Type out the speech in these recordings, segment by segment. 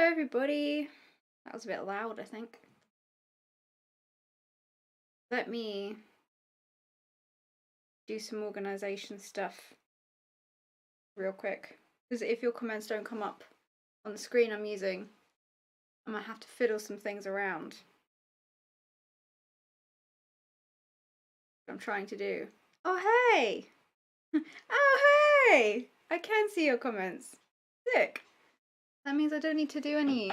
everybody. That was a bit loud, I think. Let me do some organization stuff real quick. Because if your comments don't come up on the screen I'm using, I might have to fiddle some things around. What I'm trying to do. Oh, hey! Oh, hey! I can see your comments. Sick. That means I don't need to do any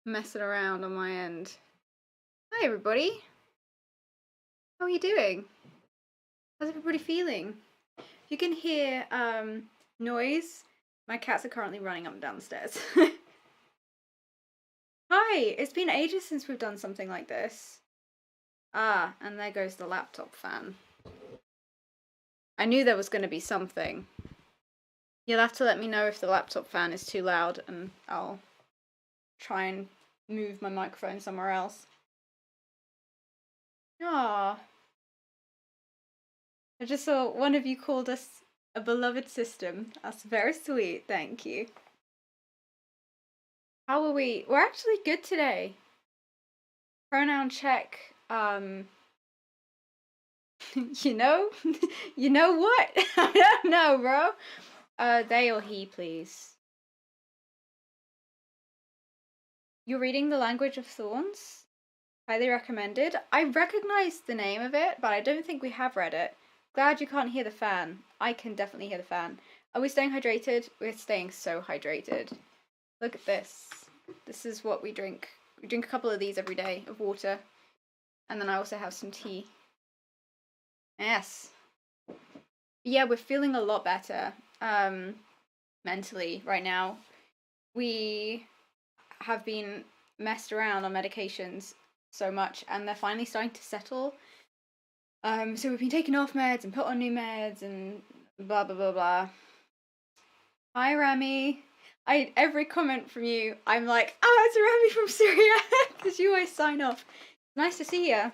messing around on my end. Hi, everybody. How are you doing? How's everybody feeling? If you can hear noise, my cats are currently running up and down the stairs. Hi, it's been ages since we've done something like this. Ah, and there goes the laptop fan. I knew there was going to be something. You'll have to let me know if the laptop fan is too loud and I'll try and move my microphone somewhere else. Ah. I just saw one of you called us a beloved system. That's very sweet, thank you. How are we? We're actually good today. Pronoun check. You know? You know what? I don't know, bro. They or he, please. You're reading The Language of Thorns? Highly recommended. I recognize the name of it, but I don't think we have read it. Glad you can't hear the fan. I can definitely hear the fan. Are we staying hydrated? We're staying so hydrated. Look at this. This is what we drink. We drink a couple of these every day of water. And then I also have some tea. Yes. Yeah, we're feeling a lot better mentally right now. We have been messed around on medications so much and they're finally starting to settle. So we've been taken off meds and put on new meds and blah blah blah blah. Hi Rami. Every comment from you, I'm like, oh, it's Rami from Syria, because you always sign off. Nice to see you.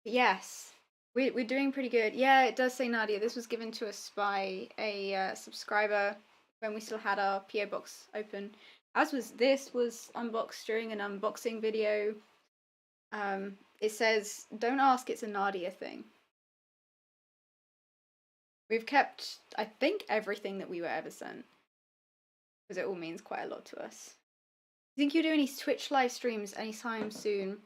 Yes, we're doing pretty good. Yeah, it does say Nadia. This was given to us by a subscriber when we still had our PO box open. As was this was unboxed during an unboxing video. It says, don't ask, it's a Nadia thing. We've kept, I think, everything that we were ever sent. Because it all means quite a lot to us. You think you'll do any Twitch live streams anytime soon?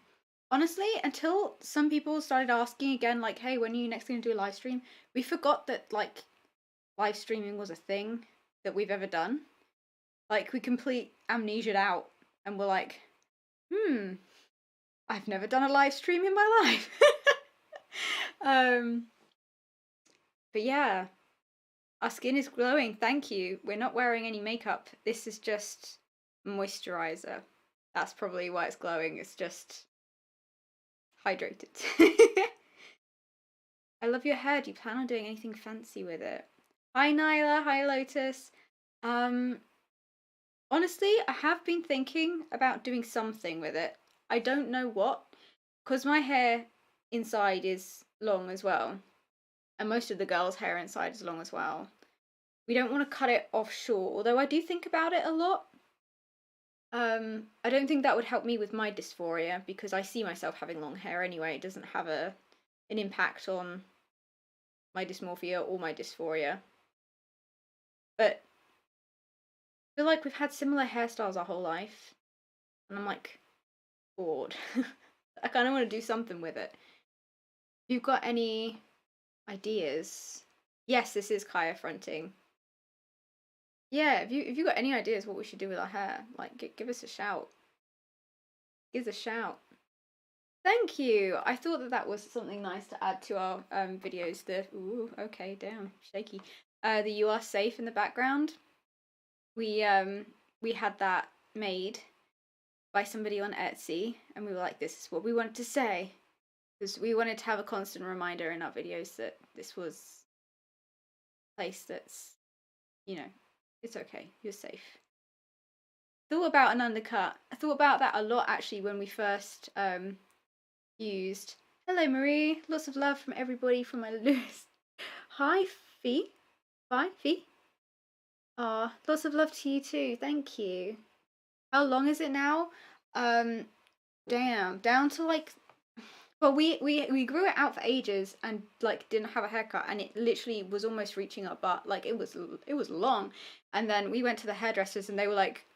Honestly, until some people started asking again, like, hey, when are you next going to do a live stream? We forgot that, like, live streaming was a thing that we've ever done. Like, we complete amnesia'd out. And we're like, I've never done a live stream in my life. But yeah, our skin is glowing, thank you. We're not wearing any makeup. This is just moisturizer. That's probably why it's glowing. It's just hydrated. I love your hair. Do you plan on doing anything fancy with it? Hi Nyla, hi Lotus. Honestly, I have been thinking about doing something with it. I don't know what, because my hair inside is long as well. And most of the girls' hair inside is long as well. We don't want to cut it off short, although I do think about it a lot. I don't think that would help me with my dysphoria, because I see myself having long hair anyway. It doesn't have an impact on my dysmorphia or my dysphoria. But I feel like we've had similar hairstyles our whole life. And I'm like, bored. I kind of want to do something with it. If you've got any ideas? Yes, this is Kaya fronting. Yeah, if you got any ideas what we should do with our hair, like give us a shout. Give us a shout. Thank you. I thought that was something nice to add to our videos. The ooh, okay, damn, shaky. The you are safe in the background. We had that made by somebody on Etsy, and we were like, this is what we wanted to say. Because we wanted to have a constant reminder in our videos that this was a place that's, you know, it's okay, you're safe. Thought about an undercut. I thought about that a lot actually when we first used. Hello Marie, lots of love from everybody from my list. Hi Fee. Bye Fee. Lots of love to you too. Thank you. How long is it now? Damn, down to like, well, we grew it out for ages and like didn't have a haircut, and it literally was almost reaching our butt. Like it was long, and then we went to the hairdressers and they were like,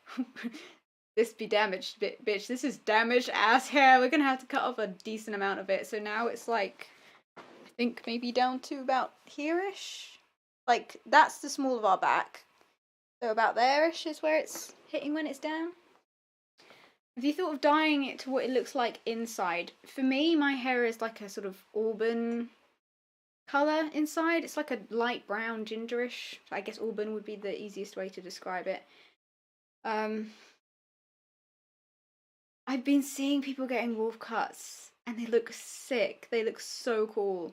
"This be damaged, bitch. This is damaged ass hair. We're gonna have to cut off a decent amount of it." So now it's like, I think maybe down to about here-ish. Like that's the small of our back. So about there-ish is where it's hitting when it's down. Have you thought of dyeing it to what it looks like inside? For me, my hair is like a sort of auburn colour inside. It's like a light brown, gingerish. I guess auburn would be the easiest way to describe it. I've been seeing people getting wolf cuts and they look sick. They look so cool.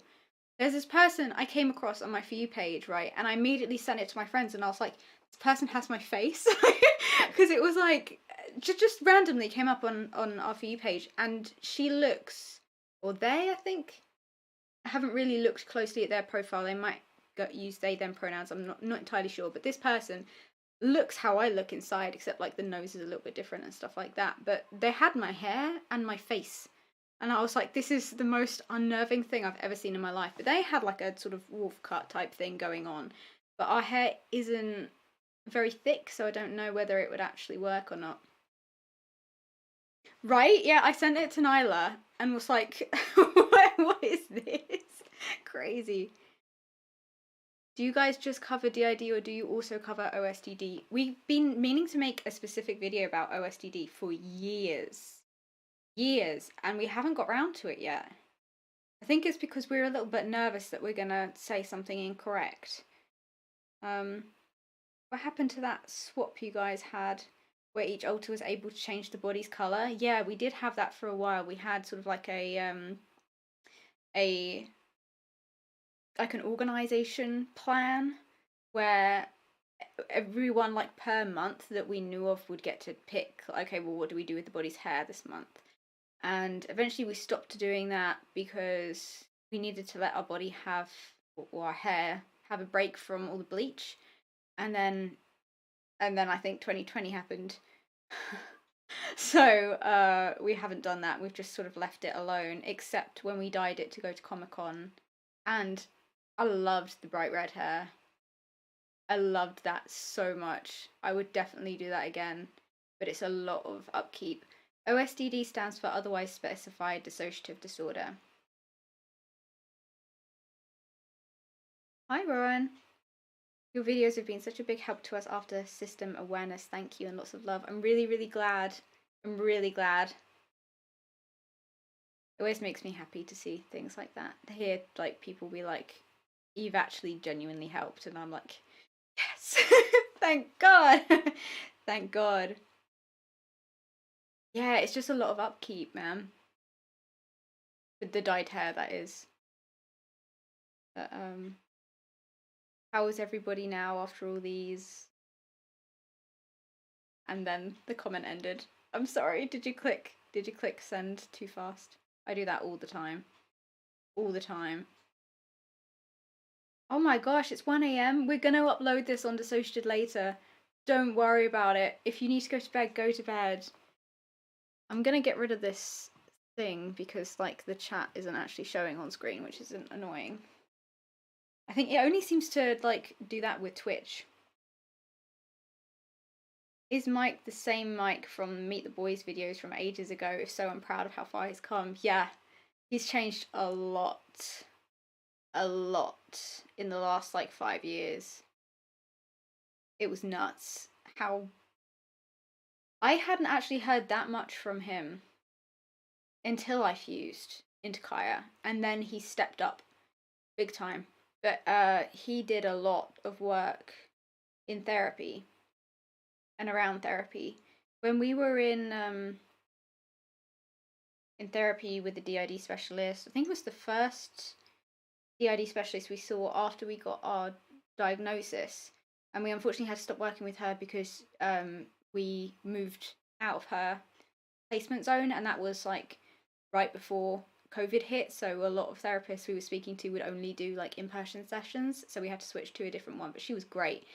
There's this person I came across on my For You page, right? And I immediately sent it to my friends and I was like, this person has my face. Because it was like, just randomly came up on our For You page, and she looks, or they, I think, I haven't really looked closely at their profile. They might use they them pronouns. I'm not entirely sure, but this person looks how I look inside, except like the nose is a little bit different and stuff like that. But they had my hair and my face, and I was like, this is the most unnerving thing I've ever seen in my life. But they had like a sort of wolf cut type thing going on, but our hair isn't very thick, so I don't know whether it would actually work or not. Right? Yeah, I sent it to Nyla and was like, what is this? Crazy. Do you guys just cover DID or do you also cover OSDD? We've been meaning to make a specific video about OSDD for years. Years, and we haven't got round to it yet. I think it's because we're a little bit nervous that we're gonna say something incorrect. What happened to that swap you guys had where each alter was able to change the body's color? Yeah, we did have that for a while. We had sort of like an organization plan where everyone like per month that we knew of would get to pick, okay, well, what do we do with the body's hair this month? And eventually we stopped doing that because we needed to let our body have, or our hair have a break from all the bleach. And then I think 2020 happened. So we haven't done that. We've just sort of left it alone, except when we dyed it to go to Comic-Con. And I loved the bright red hair. I loved that so much. I would definitely do that again, but it's a lot of upkeep. OSDD stands for otherwise specified dissociative disorder. Hi, Rowan. Your videos have been such a big help to us after system awareness. Thank you and lots of love. I'm really, really glad. I'm really glad. It always makes me happy to see things like that. To hear like people be like, you've actually genuinely helped, and I'm like, yes. Thank God. Thank God. Yeah, it's just a lot of upkeep, man. With the dyed hair, that is. But how is everybody now after all these? And then the comment ended. I'm sorry, did you click send too fast? I do that all the time. All the time. Oh my gosh, it's 1 AM. We're gonna upload this on Dissociated later. Don't worry about it. If you need to go to bed, go to bed. I'm gonna get rid of this thing because like the chat isn't actually showing on screen, which isn't annoying. I think it only seems to like do that with Twitch. Is Mike the same Mike from Meet the Boys videos from ages ago? If so, I'm proud of how far he's come. Yeah, he's changed a lot. A lot in the last like 5 years. It was nuts. How I hadn't actually heard that much from him until I fused into Kaya, and then he stepped up big time. But he did a lot of work in therapy and around therapy. When we were in therapy with the DID specialist, I think it was the first DID specialist we saw after we got our diagnosis, and we unfortunately had to stop working with her because we moved out of her placement zone, and that was like right before COVID hit, so a lot of therapists we were speaking to would only do like in-person sessions, so we had to switch to a different one, but she was great.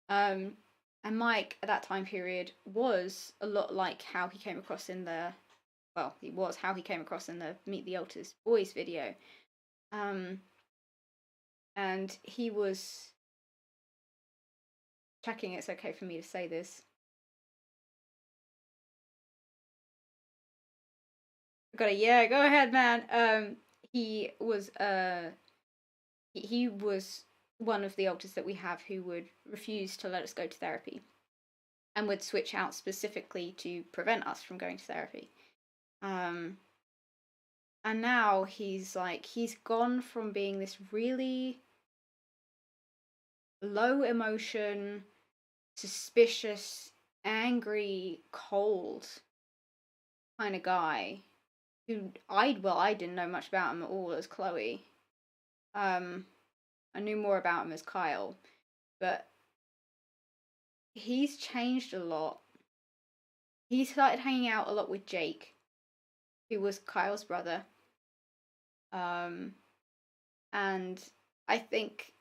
And Mike at that time period was a lot like how he came across in the, well, he was how he came across in the Meet the Alters Boys video. And he was checking it's okay for me to say this. Yeah, go ahead, man. He was he was one of the alters that we have who would refuse to let us go to therapy and would switch out specifically to prevent us from going to therapy. And now he's gone from being this really low emotion, suspicious, angry, cold kind of guy who I didn't know much about him at all as Chloe. I knew more about him as Kyle, but he's changed a lot. He started hanging out a lot with Jake, who was Kyle's brother. And I think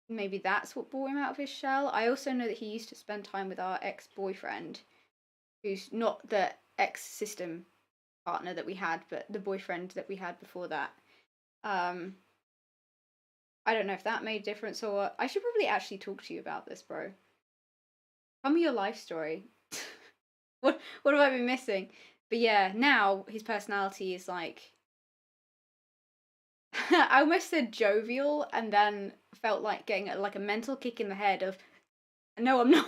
maybe that's what brought him out of his shell. I also know that he used to spend time with our ex-boyfriend, who's not the ex-system partner that we had, but the boyfriend that we had before that. I don't know if that made a difference or what. I should probably actually talk to you about this, bro. Tell me your life story. What have I been missing? But yeah, now his personality is like I almost said jovial and then felt like getting a mental kick in the head of no, I'm not.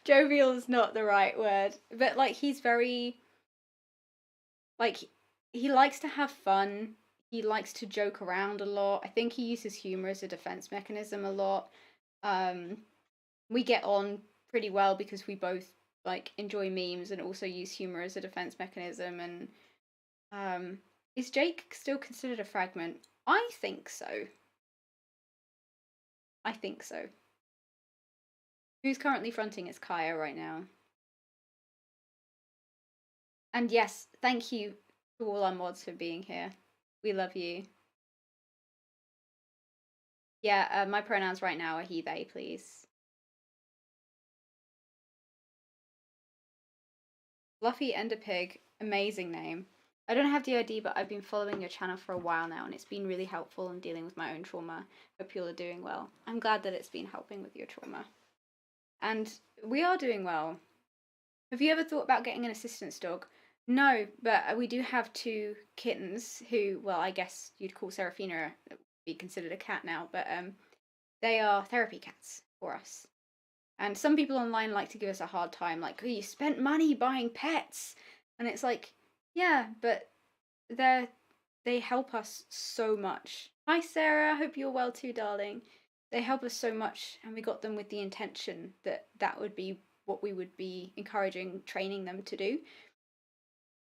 Jovial is not the right word. But like he's very like he likes to have fun. He likes to joke around a lot. I think he uses humor as a defense mechanism a lot. We get on pretty well because we both like enjoy memes and also use humor as a defense mechanism. And is Jake still considered a fragment? I think so. Who's currently fronting is Kaya right now. And yes, thank you to all our mods for being here. We love you. Yeah, my pronouns right now are he, they, please. Fluffy Enderpig, amazing name. I don't have DID, but I've been following your channel for a while now, and it's been really helpful in dealing with my own trauma. Hope you all are doing well. I'm glad that it's been helping with your trauma. And we are doing well. Have you ever thought about getting an assistance dog? No, but we do have 2 kittens who, well, I guess you'd call Seraphina be considered a cat now, but they are therapy cats for us. And some people online like to give us a hard time, like, oh, you spent money buying pets. And it's like, yeah, but they help us so much. Hi, Sarah. Hope you're well too, darling. They help us so much, and we got them with the intention that that would be what we would be encouraging, training them to do.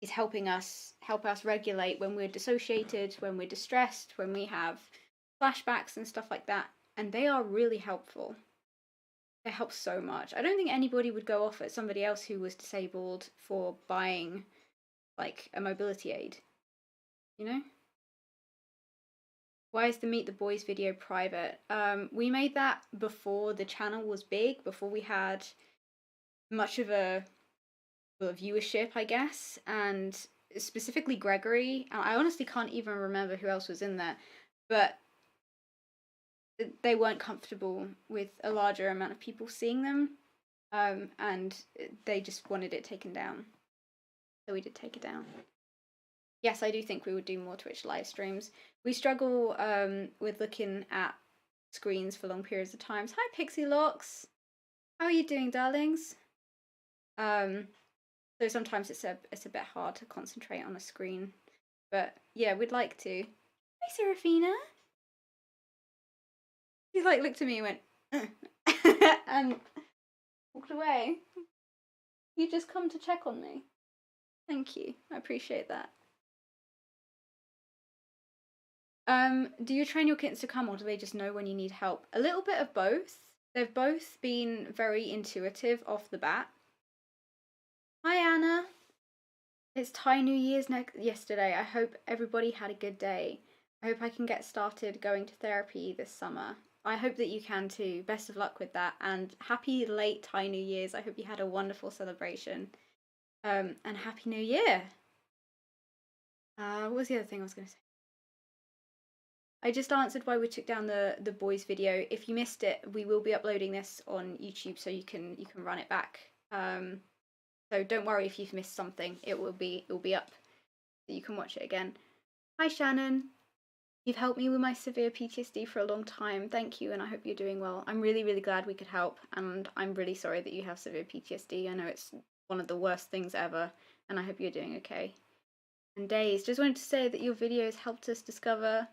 Is help us regulate when we're dissociated, when we're distressed, when we have flashbacks and stuff like that. And they are really helpful. They help so much. I don't think anybody would go off at somebody else who was disabled for buying like a mobility aid. You know? Why is the Meet the Boys video private? We made that before the channel was big, before we had much of a viewership, I guess, and specifically Gregory. I honestly can't even remember who else was in there, but they weren't comfortable with a larger amount of people seeing them, and they just wanted it taken down. So we did take it down. Yes, I do think we would do more Twitch live streams. We struggle with looking at screens for long periods of time. Hi, Pixie Locks. How are you doing, darlings? So sometimes it's a bit hard to concentrate on a screen. But yeah, we'd like to. Hi, Serafina. She like looked at me and went and walked away. You just come to check on me. Thank you. I appreciate that. Do you train your kittens to come, or do they just know when you need help? A little bit of both. They've both been very intuitive off the bat. Hi, Anna. It's Thai New Year's yesterday. I hope everybody had a good day. I hope I can get started going to therapy this summer. I hope that you can too. Best of luck with that, and happy late Thai New Year's. I hope you had a wonderful celebration. And happy New Year. What was the other thing I was going to say? I just answered why we took down the boys video. If you missed it, we will be uploading this on YouTube, so you can run it back. So don't worry if you've missed something. It will be up, so you can watch it again. Hi Shannon. You've helped me with my severe PTSD for a long time. Thank you, and I hope you're doing well. I'm really, really glad we could help, and I'm really sorry that you have severe PTSD. I know it's one of the worst things ever, and I hope you're doing okay. And Days, just wanted to say that your videos helped us discover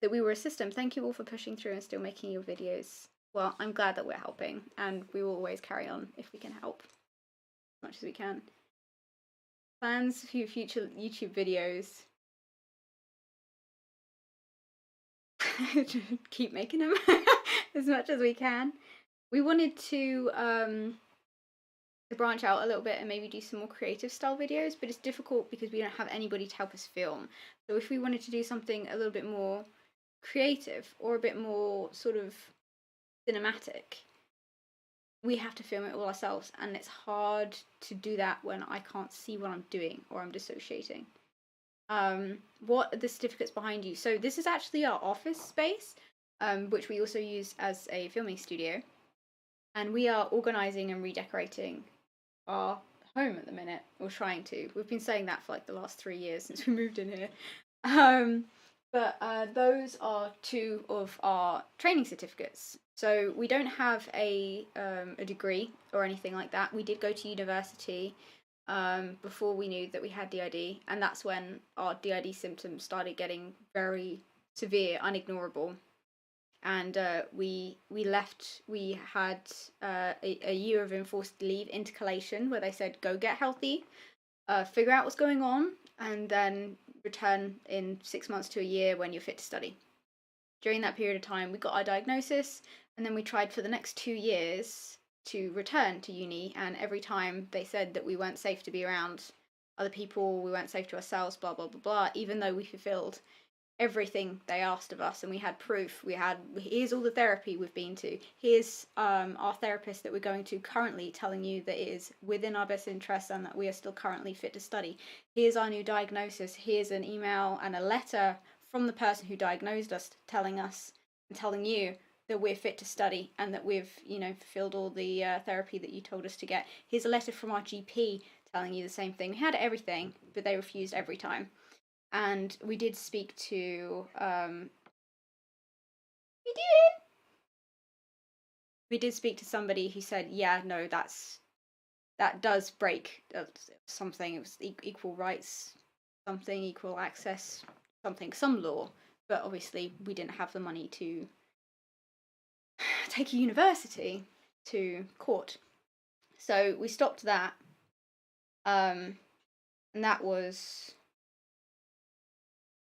that we were a system. Thank you all for pushing through and still making your videos. Well, I'm glad that we're helping, and we will always carry on if we can help as much as we can. Plans for future YouTube videos. Keep making them as much as we can. We wanted to branch out a little bit and maybe do some more creative style videos, but it's difficult because we don't have anybody to help us film. So if we wanted to do something a little bit more creative or a bit more sort of cinematic, we have to film it all ourselves, and it's hard to do that when I can't see what I'm doing or I'm dissociating. What are the certificates behind you? So this is actually our office space, which we also use as a filming studio, and we are organising and redecorating our home at the minute, or trying to. We've been saying that for like the last 3 years since we moved in here. But those are 2 of our training certificates. So we don't have a degree or anything like that. We did go to university before we knew that we had DID, and that's when our DID symptoms started getting very severe, unignorable. And we left. We had a year of enforced leave intercalation where they said, go get healthy, figure out what's going on, and then return in 6 months to a year when you're fit to study. During that period of time, we got our diagnosis, and then we tried for the next 2 years to return to uni, and every time they said that we weren't safe to be around other people, we weren't safe to ourselves, blah, blah, blah, blah, even though we fulfilled everything they asked of us, and we had proof. Here's all the therapy we've been to, here's our therapist that we're going to currently telling you that it is within our best interest and that we are still currently fit to study, here's our new diagnosis, here's an email and a letter from the person who diagnosed us telling us and telling you that we're fit to study and that we've fulfilled all the therapy that you told us to get, here's a letter from our GP telling you the same thing. We had everything, but they refused every time. And we did speak to we did speak to somebody who said, yeah, no, that does break something. It was equal rights, something, equal access, something, some law. But obviously we didn't have the money to take a university to court, so we stopped that. And that was,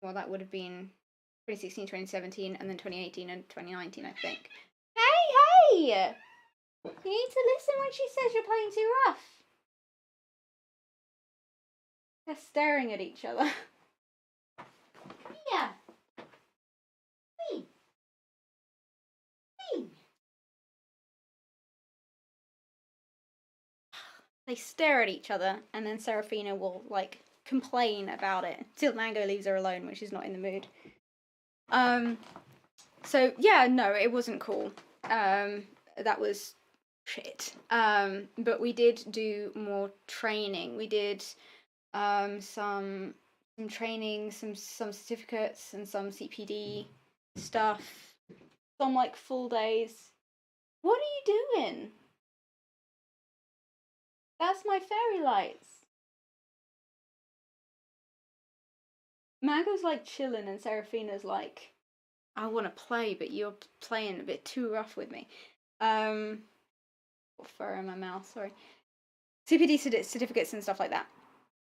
well, that would have been 2016, 2017, and then 2018 and 2019, I think. Hey! You need to listen when she says you're playing too rough. They're staring at each other. Yeah. They stare at each other, and then Seraphina will, like, complain about it until Mango leaves her alone when she's not in the mood. So, yeah, no, it wasn't cool. That was shit. But we did do more training. We did some training, some certificates, and some CPD stuff. Some, like, full days. What are you doing? That's my fairy lights. Mango's like chilling, and Seraphina's like, I want to play, but you're playing a bit too rough with me. Got fur in my mouth, sorry. CPD certificates and stuff like that,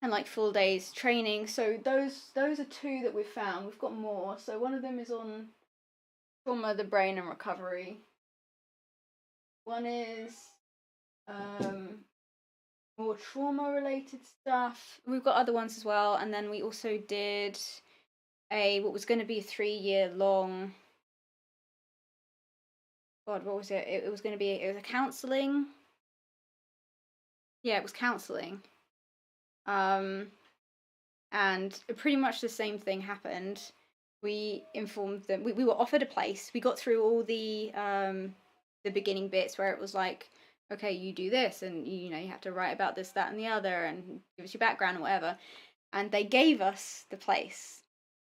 and like full days training. So those are 2 that we've found. We've got more. So one of them is on trauma, the brain, and recovery. One is more trauma-related stuff. We've got other ones as well, and then we also did what was going to be a 3-year long God, what was it? It was going to be, it was a counselling. Yeah, it was counselling. And pretty much the same thing happened. We informed them, we were offered a place. We got through all the beginning bits where it was like, okay, you do this, and you know, you have to write about this, that, and the other, and give us your background and whatever. And they gave us the place.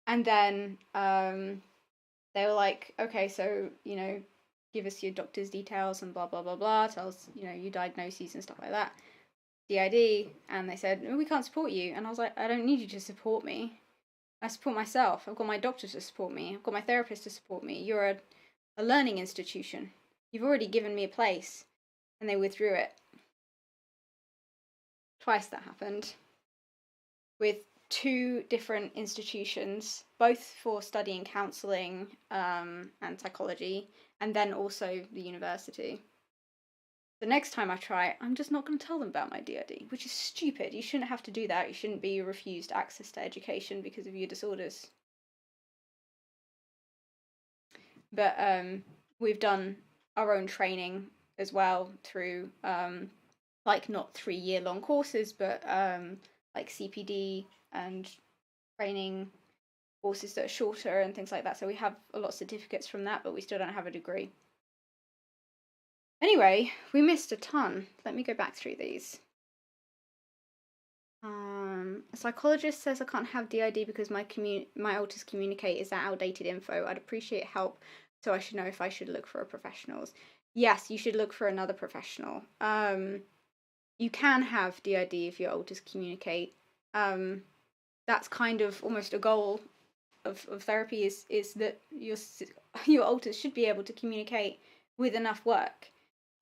And then they were like, okay, so, you know, give us your doctor's details and blah, blah, blah, blah. Tell us, you know, your diagnoses and stuff like that. DID. And they said, we can't support you. And I was like, I don't need you to support me. I support myself. I've got my doctor to support me. I've got my therapist to support me. You're a learning institution. You've already given me a place. And they withdrew it. Twice that happened. With 2 different institutions, both for studying counselling and psychology, and then also the university. The next time I try, I'm just not going to tell them about my DID, which is stupid. You shouldn't have to do that. You shouldn't be refused access to education because of your disorders. But we've done our own training as well through, like, not 3-year-long courses, but like CPD and training courses that are shorter and things like that. So we have a lot of certificates from that, but we still don't have a degree. Anyway, we missed a ton. Let me go back through these. A psychologist says I can't have DID because my autism communicate. Is that outdated info? I'd appreciate help, so I should know if I should look for professionals. Yes, you should look for another professional. You can have DID if your autism communicate. That's kind of almost a goal of therapy is that your alters should be able to communicate with enough work,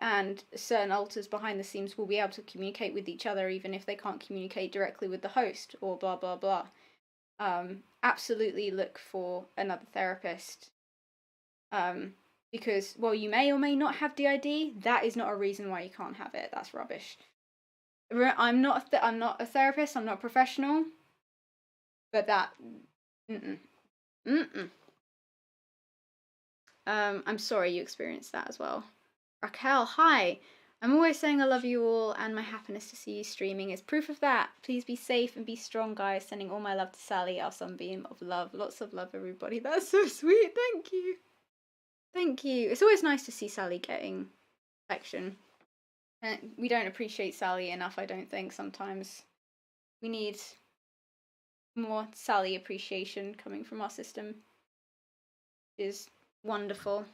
and certain alters behind the scenes will be able to communicate with each other even if they can't communicate directly with the host or blah blah blah. Absolutely look for another therapist, because while you may or may not have DID, that is not a reason why you can't have it. That's rubbish. I'm not a therapist. I'm not a professional, but that. I'm sorry you experienced that as well. Raquel, hi. I'm always saying I love you all, and my happiness to see you streaming is proof of that. Please be safe and be strong, guys. Sending all my love to Sally, our sunbeam of love. Lots of love, everybody. That's so sweet. Thank you. Thank you. It's always nice to see Sally getting affection. We don't appreciate Sally enough, I don't think, sometimes. We need more Sally appreciation coming from our system. It is wonderful.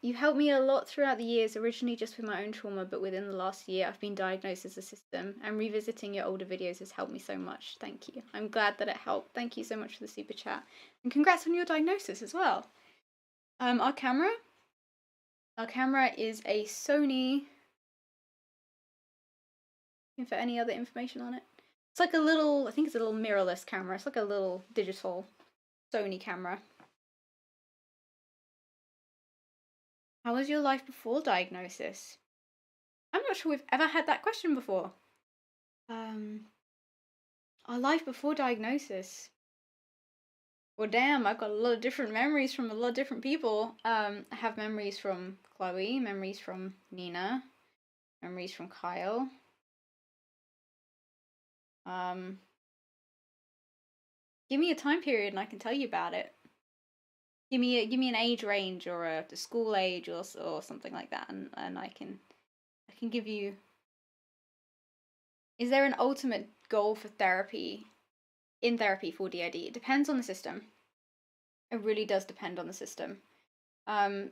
You helped me a lot throughout the years, originally just with my own trauma, but within the last year I've been diagnosed as a system, and revisiting your older videos has helped me so much. Thank you. I'm glad that it helped. Thank you so much for the super chat. And congrats on your diagnosis as well. Our camera is a Sony. Looking for any other information on it? It's like a little, I think it's a little mirrorless camera. It's like a little digital Sony camera. How was your life before diagnosis? I'm not sure we've ever had that question before. Our life before diagnosis. Well, damn, I've got a lot of different memories from a lot of different people. I have memories from Chloe, memories from Nina, memories from Kyle. Give me a time period and I can tell you about it. Give me an age range or a school age or something like that, and I can give you. Is there an ultimate goal for therapy? In therapy for DID, it depends on the system. It really does depend on the system.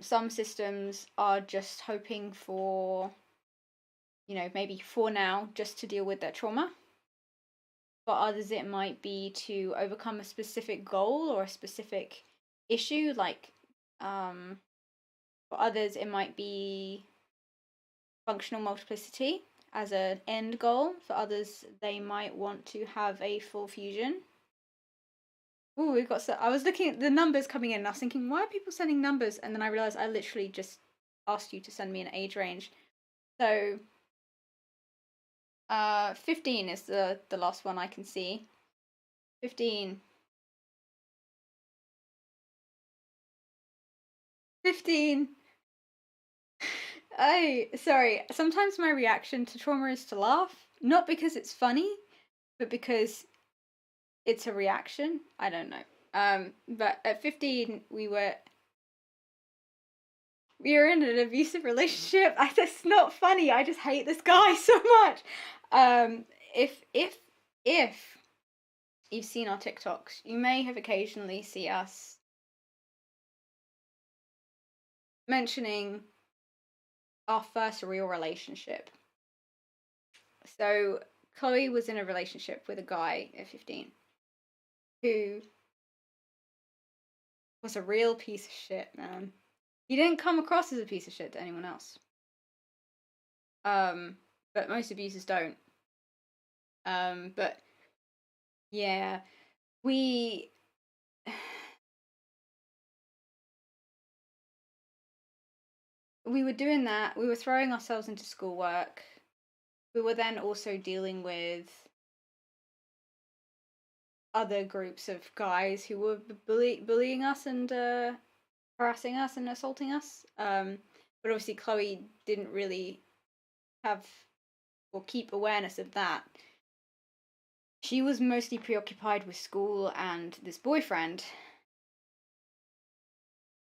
Some systems are just hoping for, you know, maybe for now just to deal with their trauma. For others, it might be to overcome a specific goal or a specific issue. Like, for others, it might be functional multiplicity as an end goal. For others, they might want to have a full fusion. Ooh, we've got. I was looking at the numbers coming in and I was thinking, why are people sending numbers? And then I realized I literally just asked you to send me an age range. So 15 is the last one I can see. 15. 15. Sorry, sometimes my reaction to trauma is to laugh. Not because it's funny, but because it's a reaction. I don't know. But at 15, we were in an abusive relationship. It's not funny. I just hate this guy so much. If you've seen our TikToks, you may have occasionally see us mentioning our first real relationship. So Chloe was in a relationship with a guy at 15 who was a real piece of shit, man. He didn't come across as a piece of shit to anyone else. But most abusers don't. But yeah, we were doing that. We were throwing ourselves into schoolwork. We were then also dealing with other groups of guys who were bullying us and harassing us and assaulting us. But obviously Chloe didn't really have or keep awareness of that. She was mostly preoccupied with school and this boyfriend.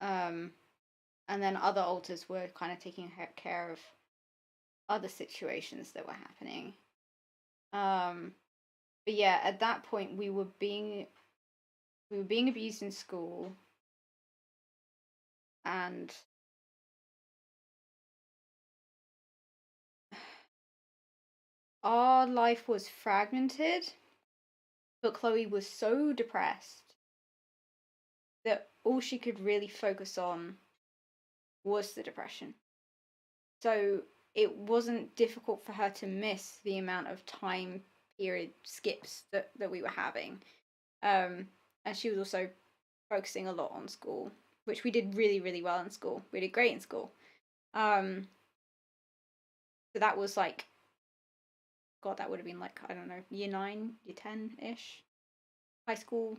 And then other alters were kind of taking care of other situations that were happening. But yeah, at that point we were being abused in school, and our life was fragmented, but Chloe was so depressed that all she could really focus on was the depression. So it wasn't difficult for her to miss the amount of time period skips that we were having. And she was also focusing a lot on school, which we did really, really well in school. We did great in school. So that was like, God, that would have been like, I don't know, year 9, year 10-ish, high school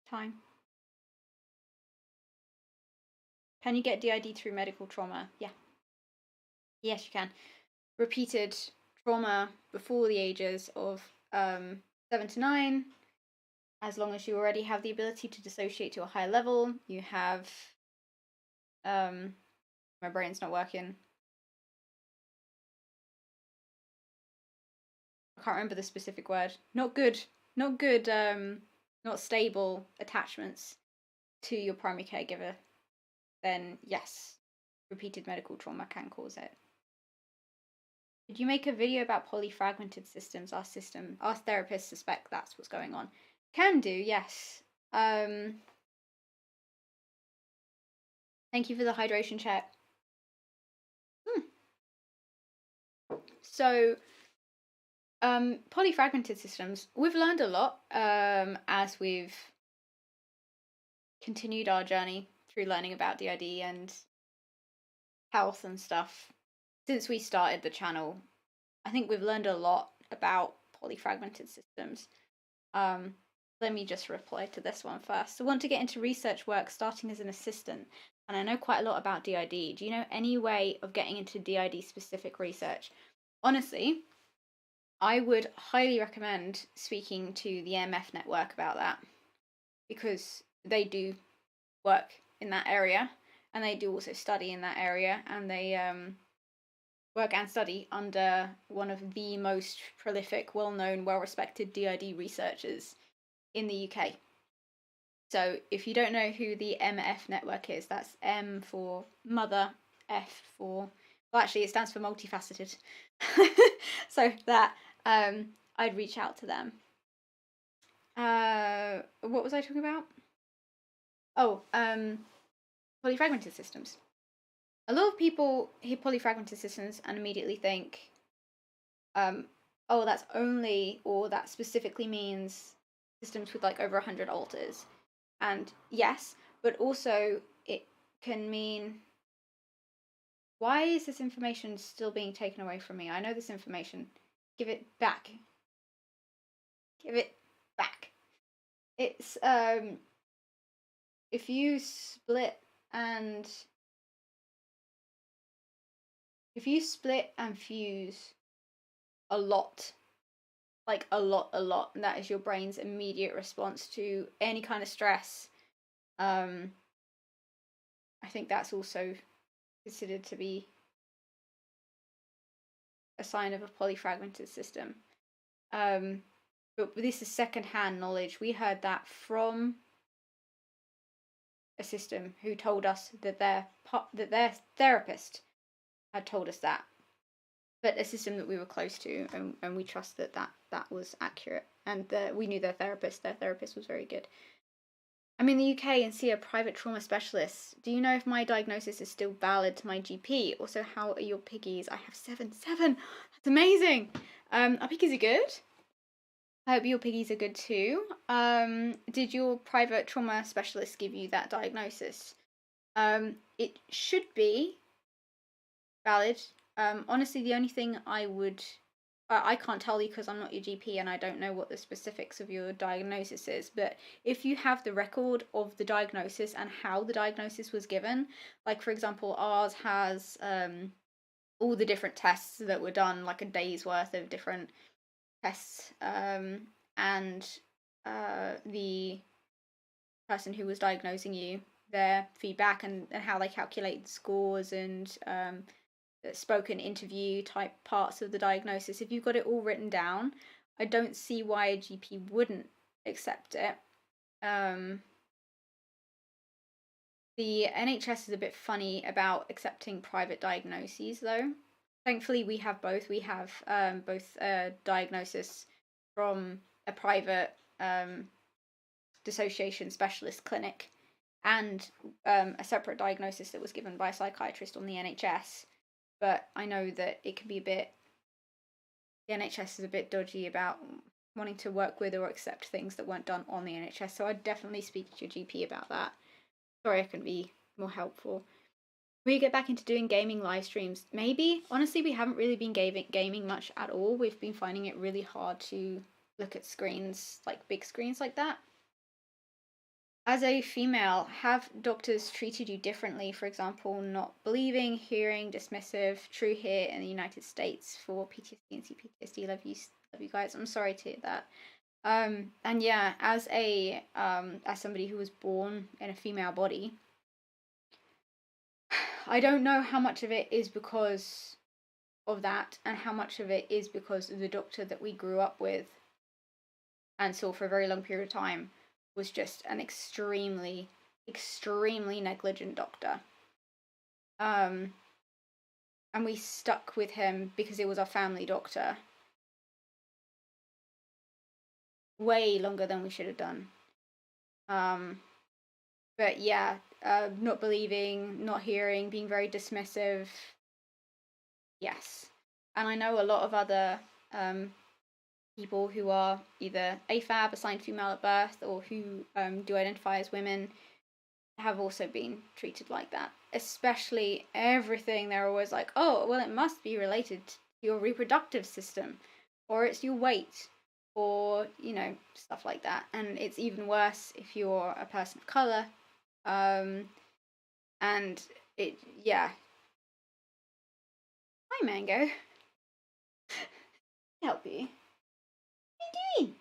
time. Can you get DID through medical trauma? Yeah. Yes, you can. Repeated trauma before the ages of 7 to 9, as long as you already have the ability to dissociate to a high level. You have my brain's not working. I can't remember the specific word. Not good, not stable attachments to your primary caregiver, then yes, repeated medical trauma can cause it. Did you make a video about polyfragmented systems? Our therapists suspect that's what's going on. Can do, yes. Thank you for the hydration check. So, polyfragmented systems, we've learned a lot as we've continued our journey through learning about DID and health and stuff. Since we started the channel, I think we've learned a lot about polyfragmented systems. Let me just reply to this one first. I want to get into research work starting as an assistant, and I know quite a lot about DID. Do you know any way of getting into DID specific research? Honestly, I would highly recommend speaking to the MF network about that, because they do work in that area, and they do also study in that area, and they work and study under one of the most prolific, well-known, well-respected DID researchers in the UK. So if you don't know who the MF network is, that's M for mother, F for, well, actually it stands for multifaceted. So that I'd reach out to them. What was I talking about? Oh, polyfragmented systems. A lot of people hear polyfragmented systems and immediately think, oh, that's only, or that specifically means systems with like over 100 alters. And yes, but also it can mean, why is this information still being taken away from me? I know this information. Give it back. Give it back. It's, if you split And if you split and fuse a lot, like a lot, and that is your brain's immediate response to any kind of stress, I think that's also considered to be a sign of a polyfragmented system. But this is secondhand knowledge. We heard that from a system who told us that their therapist had told us that, but a system that we were close to, and we trust that was accurate. And we knew their therapist. Their therapist was very good. I'm in the UK and see a private trauma specialist. Do you know if my diagnosis is still valid to my GP? Also, how are your piggies? I have 7. That's amazing. Our piggies are good. I hope your piggies are good too. Did your private trauma specialist give you that diagnosis? It should be valid. Honestly, the only thing I can't tell you because I'm not your GP and I don't know what the specifics of your diagnosis is, but if you have the record of the diagnosis and how the diagnosis was given, like for example, ours has all the different tests that were done, like a day's worth of different tests, and the person who was diagnosing you, their feedback and how they calculate the scores and spoken interview type parts of the diagnosis. If you've got it all written down, I don't see why a GP wouldn't accept it. The NHS is a bit funny about accepting private diagnoses, though. Thankfully, we have both. We have both a diagnosis from a private dissociation specialist clinic and a separate diagnosis that was given by a psychiatrist on the NHS. But I know that it can be the NHS is a bit dodgy about wanting to work with or accept things that weren't done on the NHS. So I'd definitely speak to your GP about that. Sorry I couldn't be more helpful. Will you get back into doing gaming live streams? Maybe. Honestly, we haven't really been gaming much at all. We've been finding it really hard to look at screens, like big screens like that. As a female, have doctors treated you differently? For example, not believing, hearing, dismissive, true here in the United States for PTSD and CPTSD. Love you guys. I'm sorry to hear that. And yeah, as somebody who was born in a female body, I don't know how much of it is because of that and how much of it is because the doctor that we grew up with and saw for a very long period of time was just an extremely, extremely negligent doctor. And we stuck with him because it was our family doctor way longer than we should have done. But yeah, not believing, not hearing, being very dismissive. Yes. And I know a lot of other people who are either AFAB, assigned female at birth, or who do identify as women have also been treated like that. Especially everything, they're always like, oh, well, it must be related to your reproductive system, or it's your weight, or, stuff like that. And it's even worse if you're a person of colour. And it, yeah. Hi, Mango. Help you. What are you doing?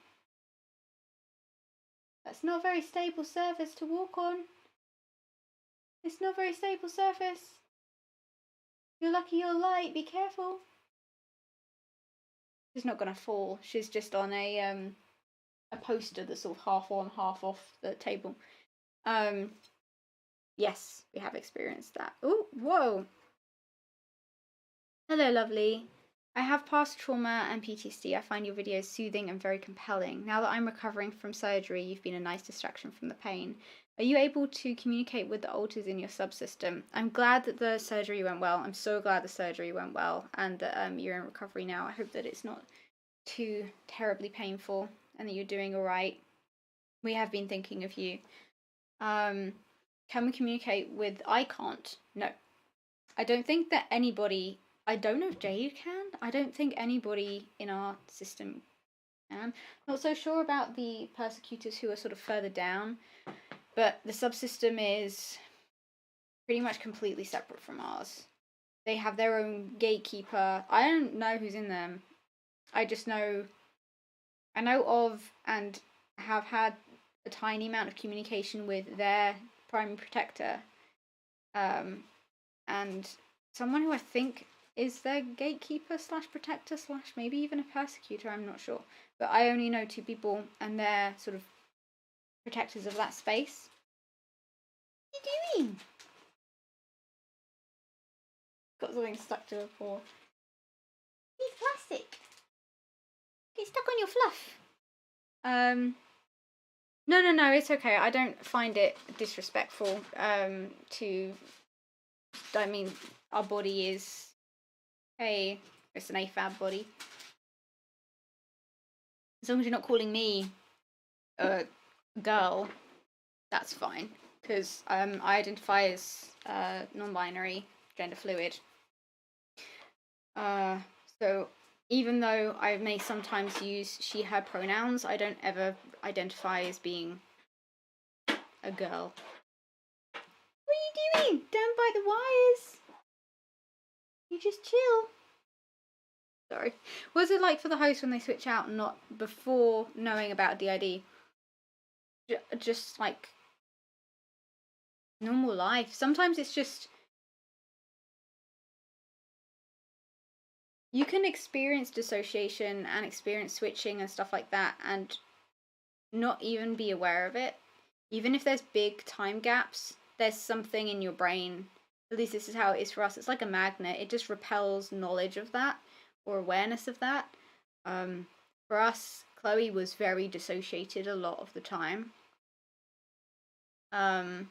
That's not a very stable surface to walk on. It's not a very stable surface. You're lucky you're light. Be careful. She's not gonna fall. She's just on a poster that's sort of half on, half off the table. Yes, we have experienced that. Oh, whoa. Hello, lovely. I have past trauma and PTSD. I find your videos soothing and very compelling. Now that I'm recovering from surgery, you've been a nice distraction from the pain. Are you able to communicate with the alters in your subsystem? I'm glad that the surgery went well. I'm so glad the surgery went well and that you're in recovery now. I hope that it's not too terribly painful and that you're doing all right. We have been thinking of you. Can we communicate with... I can't. No. I don't think that anybody... I don't know if Jade can. I don't think anybody in our system can. Not so sure about the persecutors who are sort of further down. But the subsystem is pretty much completely separate from ours. They have their own gatekeeper. I don't know who's in them. I just know, I know of and have had a tiny amount of communication with their primary protector, and someone who I think is their gatekeeper slash protector slash maybe even a persecutor, I'm not sure. But I only know 2 people, and they're sort of protectors of that space. What are you doing? Got something stuck to her paw. It's plastic. Get stuck on your fluff. No, it's okay. I don't find it disrespectful to, I mean, our body is it's an AFAB body. As long as you're not calling me a girl, that's fine. Because I identify as non-binary, gender fluid. So even though I may sometimes use she, her pronouns, I don't ever identify as being a girl. What are you doing? Down by the wires. You just chill. Sorry. What's it like for the host when they switch out, not before knowing about DID? Just like normal life. Sometimes it's just, you can experience dissociation and experience switching and stuff like that and not even be aware of it. Even if there's big time gaps, there's something in your brain, at least this is how it is for us, it's like a magnet. It just repels knowledge of that or awareness of that. For us, Chloe was very dissociated a lot of the time. A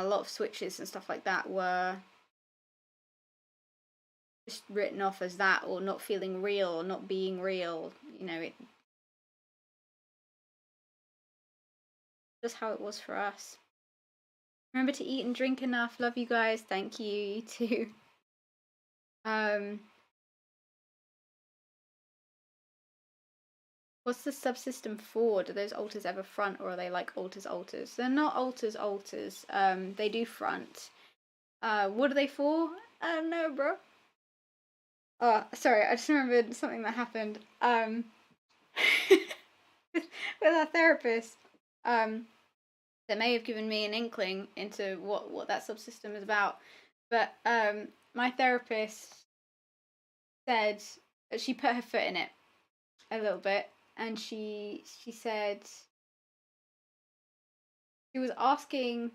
lot of switches and stuff like that were just written off as that, or not feeling real, or not being real. You know, it just how it was for us. Remember to eat and drink enough. Love you guys. Thank you. You too. What's the subsystem for? Do those alters ever front, or are they like alters? They're not alters. They do front. What are they for? I don't know, bro. Oh, sorry, I just remembered something that happened. With our therapist. That may have given me an inkling into what that subsystem is about. But my therapist said she put her foot in it a little bit, and she said she was asking.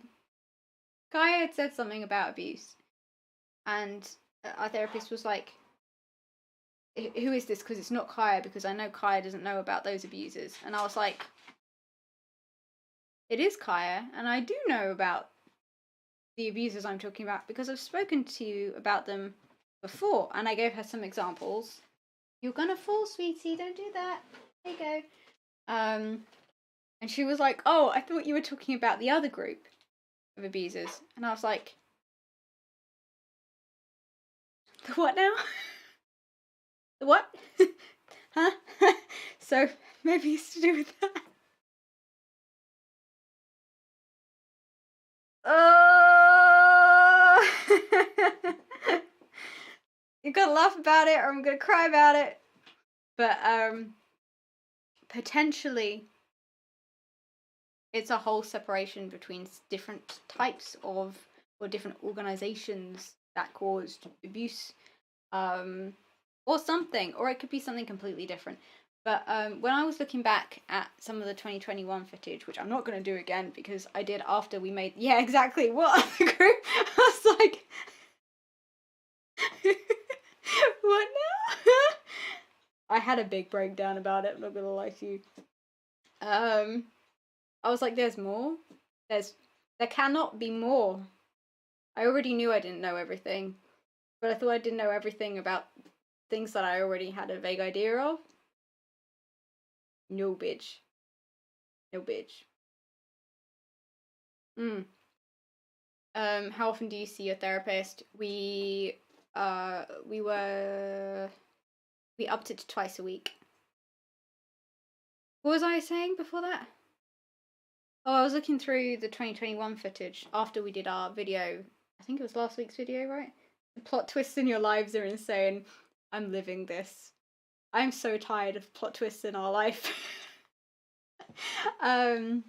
Kaya had said something about abuse, and our therapist was like, "Who is this? Because it's not Kaya, because I know Kaya doesn't know about those abusers." And I was like, "It is Kaya, and I do know about the abusers I'm talking about because I've spoken to you about them before." And I gave her some examples. You're gonna fall, sweetie. Don't do that. There you go. And she was like, "Oh, I thought you were talking about the other group of abusers." And I was like, "The what now?" The what? Huh? So maybe it's to do with that. Oh! You're gonna laugh about it, or I'm gonna cry about it. But potentially, it's a whole separation between different types of, or different organizations that caused abuse, or something, or it could be something completely different. But when I was looking back at some of the 2021 footage, which I'm not going to do again because I did after we made, yeah, exactly, what other group? I was like, what now? I had a big breakdown about it, I'm not going to lie to you. I was like, there's more? There cannot be more. I already knew I didn't know everything, but I thought I didn't know everything about things that I already had a vague idea of. No, bitch. No, bitch. How often do you see your therapist? We upped it to twice a week. What was I saying before that? Oh, I was looking through the 2021 footage after we did our video. I think it was last week's video, right? The plot twists in your lives are insane. I'm living this. I'm so tired of plot twists in our life. um,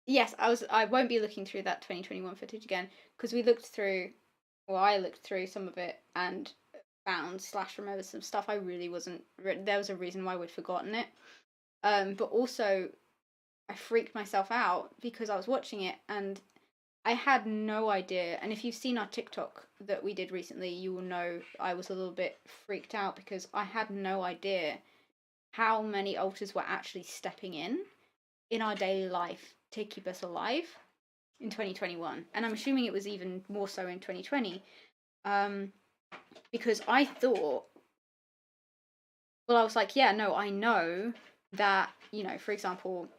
yes, I won't be looking through that 2021 footage again because we looked through, well, I looked through some of it and found / remember some stuff I really wasn't. There was a reason why we'd forgotten it. But also I freaked myself out because I was watching it and I had no idea. And if you've seen our TikTok that we did recently, you will know I was a little bit freaked out because I had no idea how many alters were actually stepping in our daily life to keep us alive in 2021. And I'm assuming it was even more so in 2020. Because I thought, well, I was like, yeah, no, I know that, you know, for example,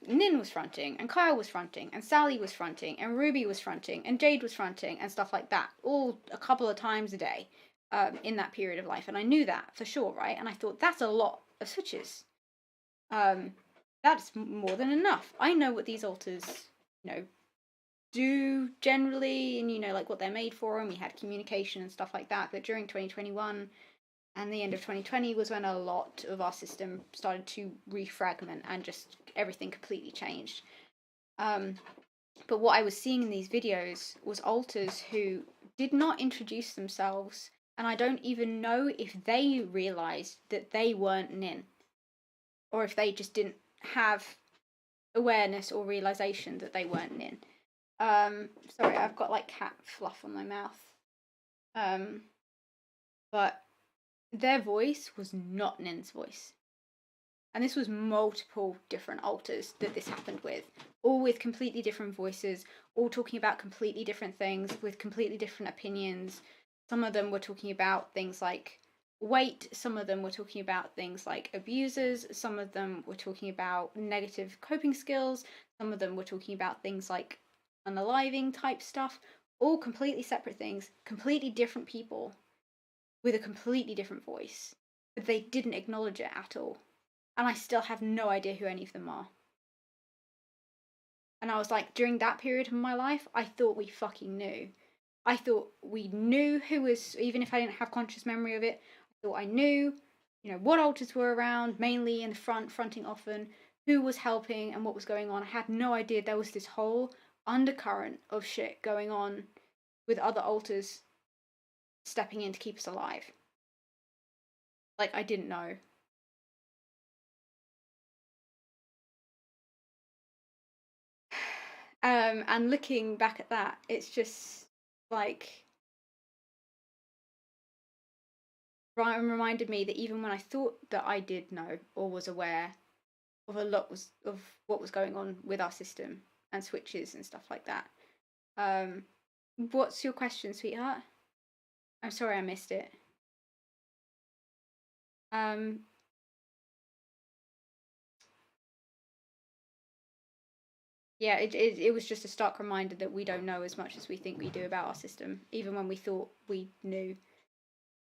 Nin was fronting, and Kyle was fronting, and Sally was fronting, and Ruby was fronting, and Jade was fronting, and stuff like that, all a couple of times a day in that period of life. And I knew that for sure, right? And I thought, that's a lot of switches. That's more than enough. I know what these alters, you know, do generally, and, you know, like what they're made for, and we had communication and stuff like that. But during 2021 and the end of 2020 was when a lot of our system started to refragment and just everything completely changed. But what I was seeing in these videos was alters who did not introduce themselves, and I don't even know if they realized that they weren't Nin, or if they just didn't have awareness or realization that they weren't Nin. Sorry, I've got like cat fluff on my mouth. But their voice was not Nin's voice. And this was multiple different alters that this happened with, all with completely different voices, all talking about completely different things, with completely different opinions. Some of them were talking about things like weight, some of them were talking about things like abusers, some of them were talking about negative coping skills, some of them were talking about things like unaliving type stuff, all completely separate things, completely different people with a completely different voice, but they didn't acknowledge it at all. And I still have no idea who any of them are. And I was like, during that period of my life, I thought we fucking knew. I thought we knew who was, even if I didn't have conscious memory of it, I thought I knew, you know, what alters were around, mainly in the front, fronting often, who was helping and what was going on. I had no idea there was this whole undercurrent of shit going on with other alters stepping in to keep us alive. Like, I didn't know. And looking back at that, it's just like reminded me that even when I thought that I did know or was aware of a lot of what was going on with our system and switches and stuff like that. What's your question, sweetheart? I'm sorry I missed it. Yeah, it was just a stark reminder that we don't know as much as we think we do about our system, even when we thought we knew.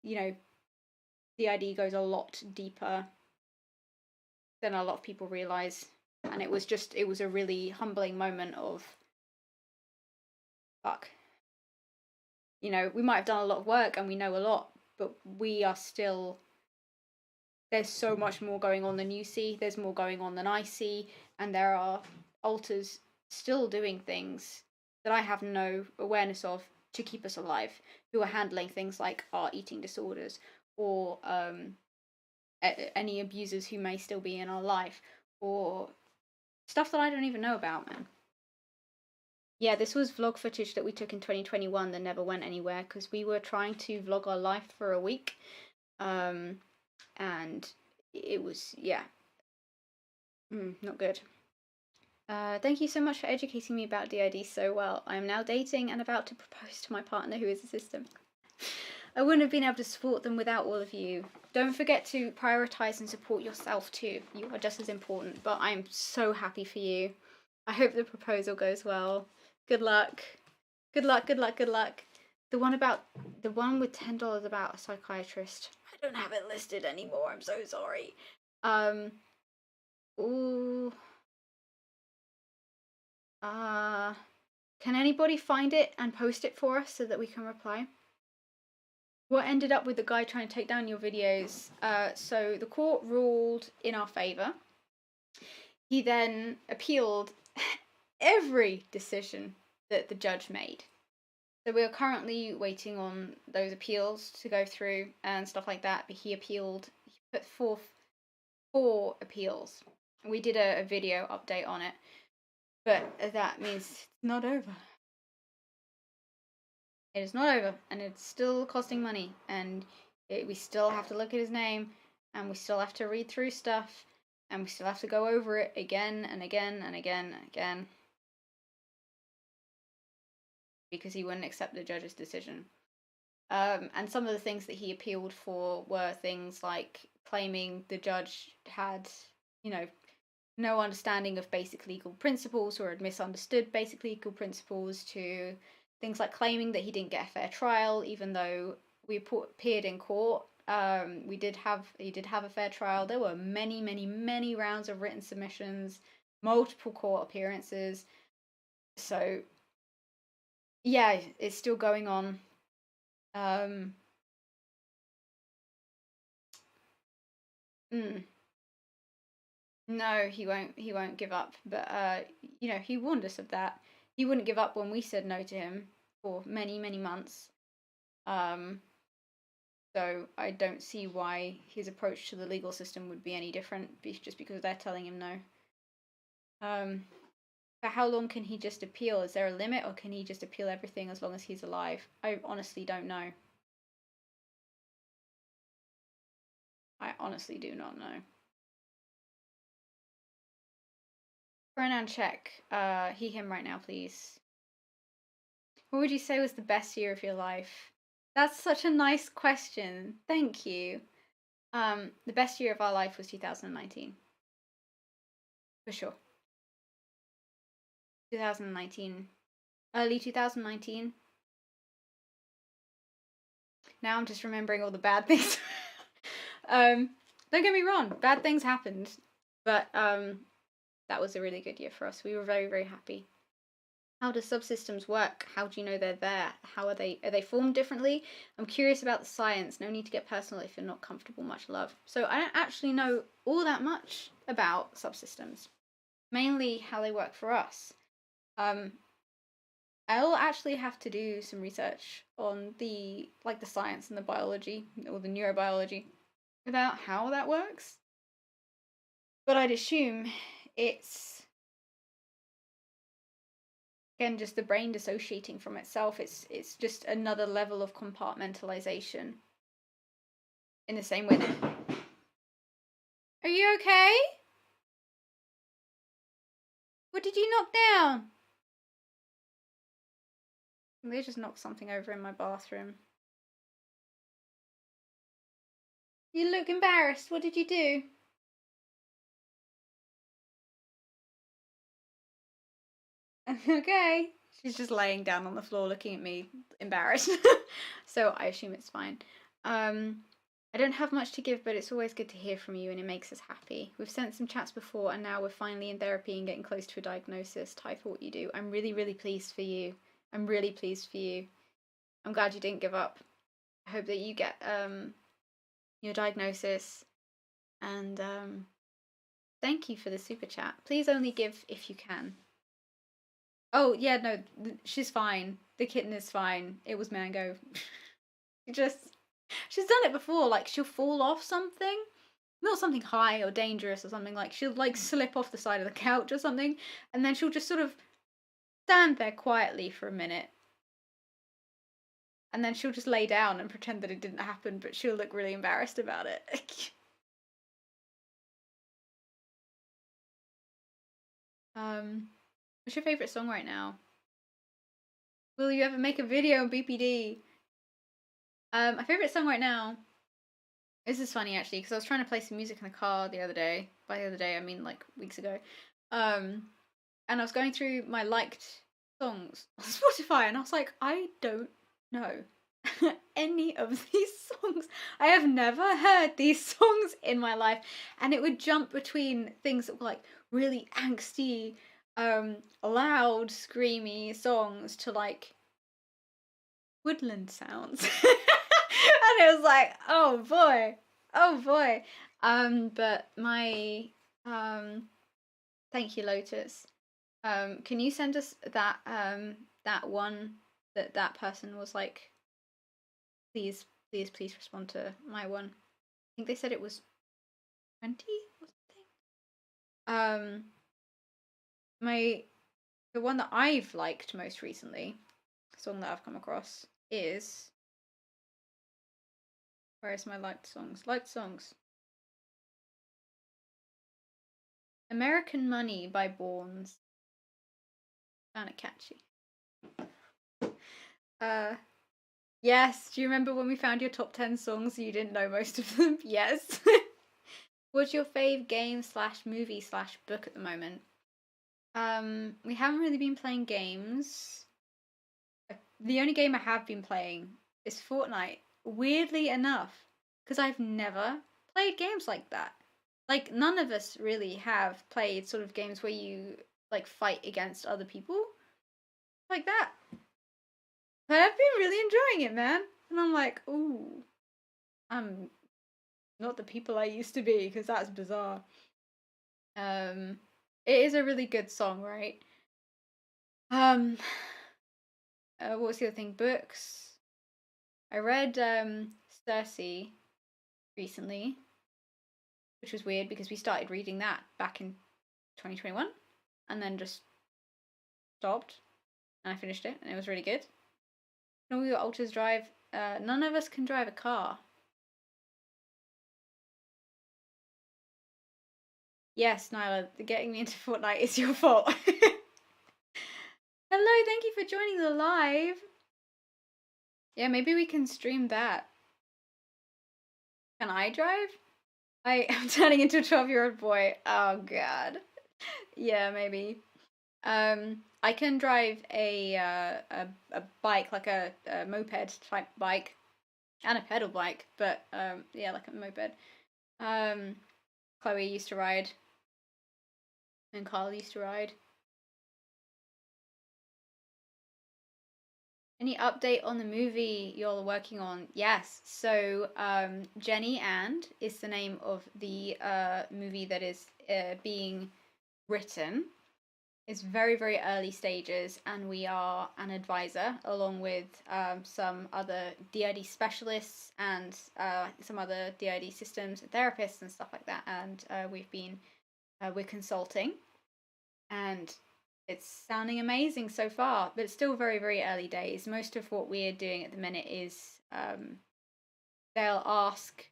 You know, the ID goes a lot deeper than a lot of people realize, and it was a really humbling moment of, fuck. You know, we might have done a lot of work and we know a lot, but we are still, there's so much more going on than you see, there's more going on than I see, and there are alters still doing things that I have no awareness of to keep us alive, who are handling things like our eating disorders, or any abusers who may still be in our life, or stuff that I don't even know about, man. Yeah, this was vlog footage that we took in 2021 that never went anywhere because we were trying to vlog our life for a week. And it was, yeah, not good. Thank you so much for educating me about DID so well. I am now dating and about to propose to my partner who is a system. I wouldn't have been able to support them without all of you. Don't forget to prioritize and support yourself too. You are just as important, but I'm so happy for you. I hope the proposal goes well. Good luck. Good luck, good luck, good luck. The one with $10 about a psychiatrist. I don't have it listed anymore. I'm so sorry. Ooh. Can anybody find it and post it for us so that we can reply? What ended up with the guy trying to take down your videos? So the court ruled in our favour. He then appealed every decision that the judge made. So we're currently waiting on those appeals to go through and stuff like that. But he put forth 4 appeals. We did a video update on it. But that means it's not over. It is not over, and it's still costing money, and we still have to look at his name, and we still have to read through stuff, and we still have to go over it again and again and again and again, because he wouldn't accept the judge's decision. And some of the things that he appealed for were things like claiming the judge had, no understanding of basic legal principles or had misunderstood basic legal principles, to things like claiming that he didn't get a fair trial, even though we appeared in court. He did have a fair trial. There were many, many, many rounds of written submissions, multiple court appearances. So, yeah, it's still going on. No, he won't give up. But he warned us of that. He wouldn't give up when we said no to him for many, many months. So I don't see why his approach to the legal system would be any different just because they're telling him no. For how long can he just appeal? Is there a limit, or can he just appeal everything as long as he's alive? I honestly don't know. I honestly do not know. Pronoun check. He, him right now, please. What would you say was the best year of your life? That's such a nice question. Thank you. The best year of our life was 2019. For sure. 2019. Early 2019. Now I'm just remembering all the bad things. Don't get me wrong, bad things happened. But that was a really good year for us. We were very, very happy. How do subsystems work? How do you know they're there? How are they formed differently? I'm curious about the science. No need to get personal if you're not comfortable. Much love. So I don't actually know all that much about subsystems. Mainly how they work for us. I'll actually have to do some research on the science and the biology or the neurobiology about how that works. But I'd assume it's, again, just the brain dissociating from itself. It's just another level of compartmentalization. In the same way that... Are you okay? What did you knock down? They just knocked something over in my bathroom. You look embarrassed. What did you do? Okay. She's just laying down on the floor looking at me, embarrassed. So I assume it's fine. I don't have much to give, but it's always good to hear from you and it makes us happy. We've sent some chats before and now we're finally in therapy and getting close to a diagnosis. Type for what you do. I'm really, really pleased for you. I'm really pleased for you. I'm glad you didn't give up. I hope that you get your diagnosis. And thank you for the super chat. Please only give if you can. Oh, yeah, no, she's fine. The kitten is fine. It was Mango. She's done it before. Like, she'll fall off something. Not something high or dangerous or something. Like, she'll, slip off the side of the couch or something. And then she'll just sort of stand there quietly for a minute. And then she'll just lay down and pretend that it didn't happen, but she'll look really embarrassed about it. What's your favourite song right now? Will you ever make a video on BPD? My favourite song right now... This is funny, actually, because I was trying to play some music in the car the other day. By the other day, I mean, weeks ago. And I was going through my liked songs on Spotify, and I was like, I don't know. any of these songs. I have never heard these songs in my life, and it would jump between things that were like really angsty, loud, screamy songs to like woodland sounds. And it was like, oh boy, oh boy. But my thank you, Lotus. Can you send us that that one that person was like, please respond to my one. I think they said it was 20 or something. The one that I've liked most recently, song that I've come across is, where is my liked songs? Liked songs. American Money by Bournes. Found it catchy. Yes, do you remember when we found your top 10 songs? You didn't know most of them? Yes. What's your fave game / movie / book at the moment? We haven't really been playing games. The only game I have been playing is Fortnite, weirdly enough, because I've never played games like that. Like, none of us really have played sort of games where you, like, fight against other people like that. But I've been really enjoying it, man. And I'm like, ooh, I'm not the people I used to be, because that's bizarre. It is a really good song, right? What was the other thing? Books. I read Circe recently, which was weird because we started reading that back in 2021 and then just stopped, and I finished it and it was really good. No, we got Ultras drive. None of us can drive a car. Yes, Nyla, getting me into Fortnite is your fault. Hello, thank you for joining the live. Yeah, maybe we can stream that. Can I drive? I am turning into a 12-year-old boy. Oh god. Yeah, maybe. I can drive a bike, like a moped type bike, and a pedal bike, but yeah, like a moped. Chloe used to ride, and Carl used to ride. Any update on the movie you're working on? Yes. So, Jenny and is the name of the movie that is being written. It's very, very early stages, and we are an advisor along with some other DID specialists and some other DID systems therapists and stuff like that. And we're consulting, and it's sounding amazing so far, but it's still very, very early days. Most of what we're doing at the minute is they'll ask,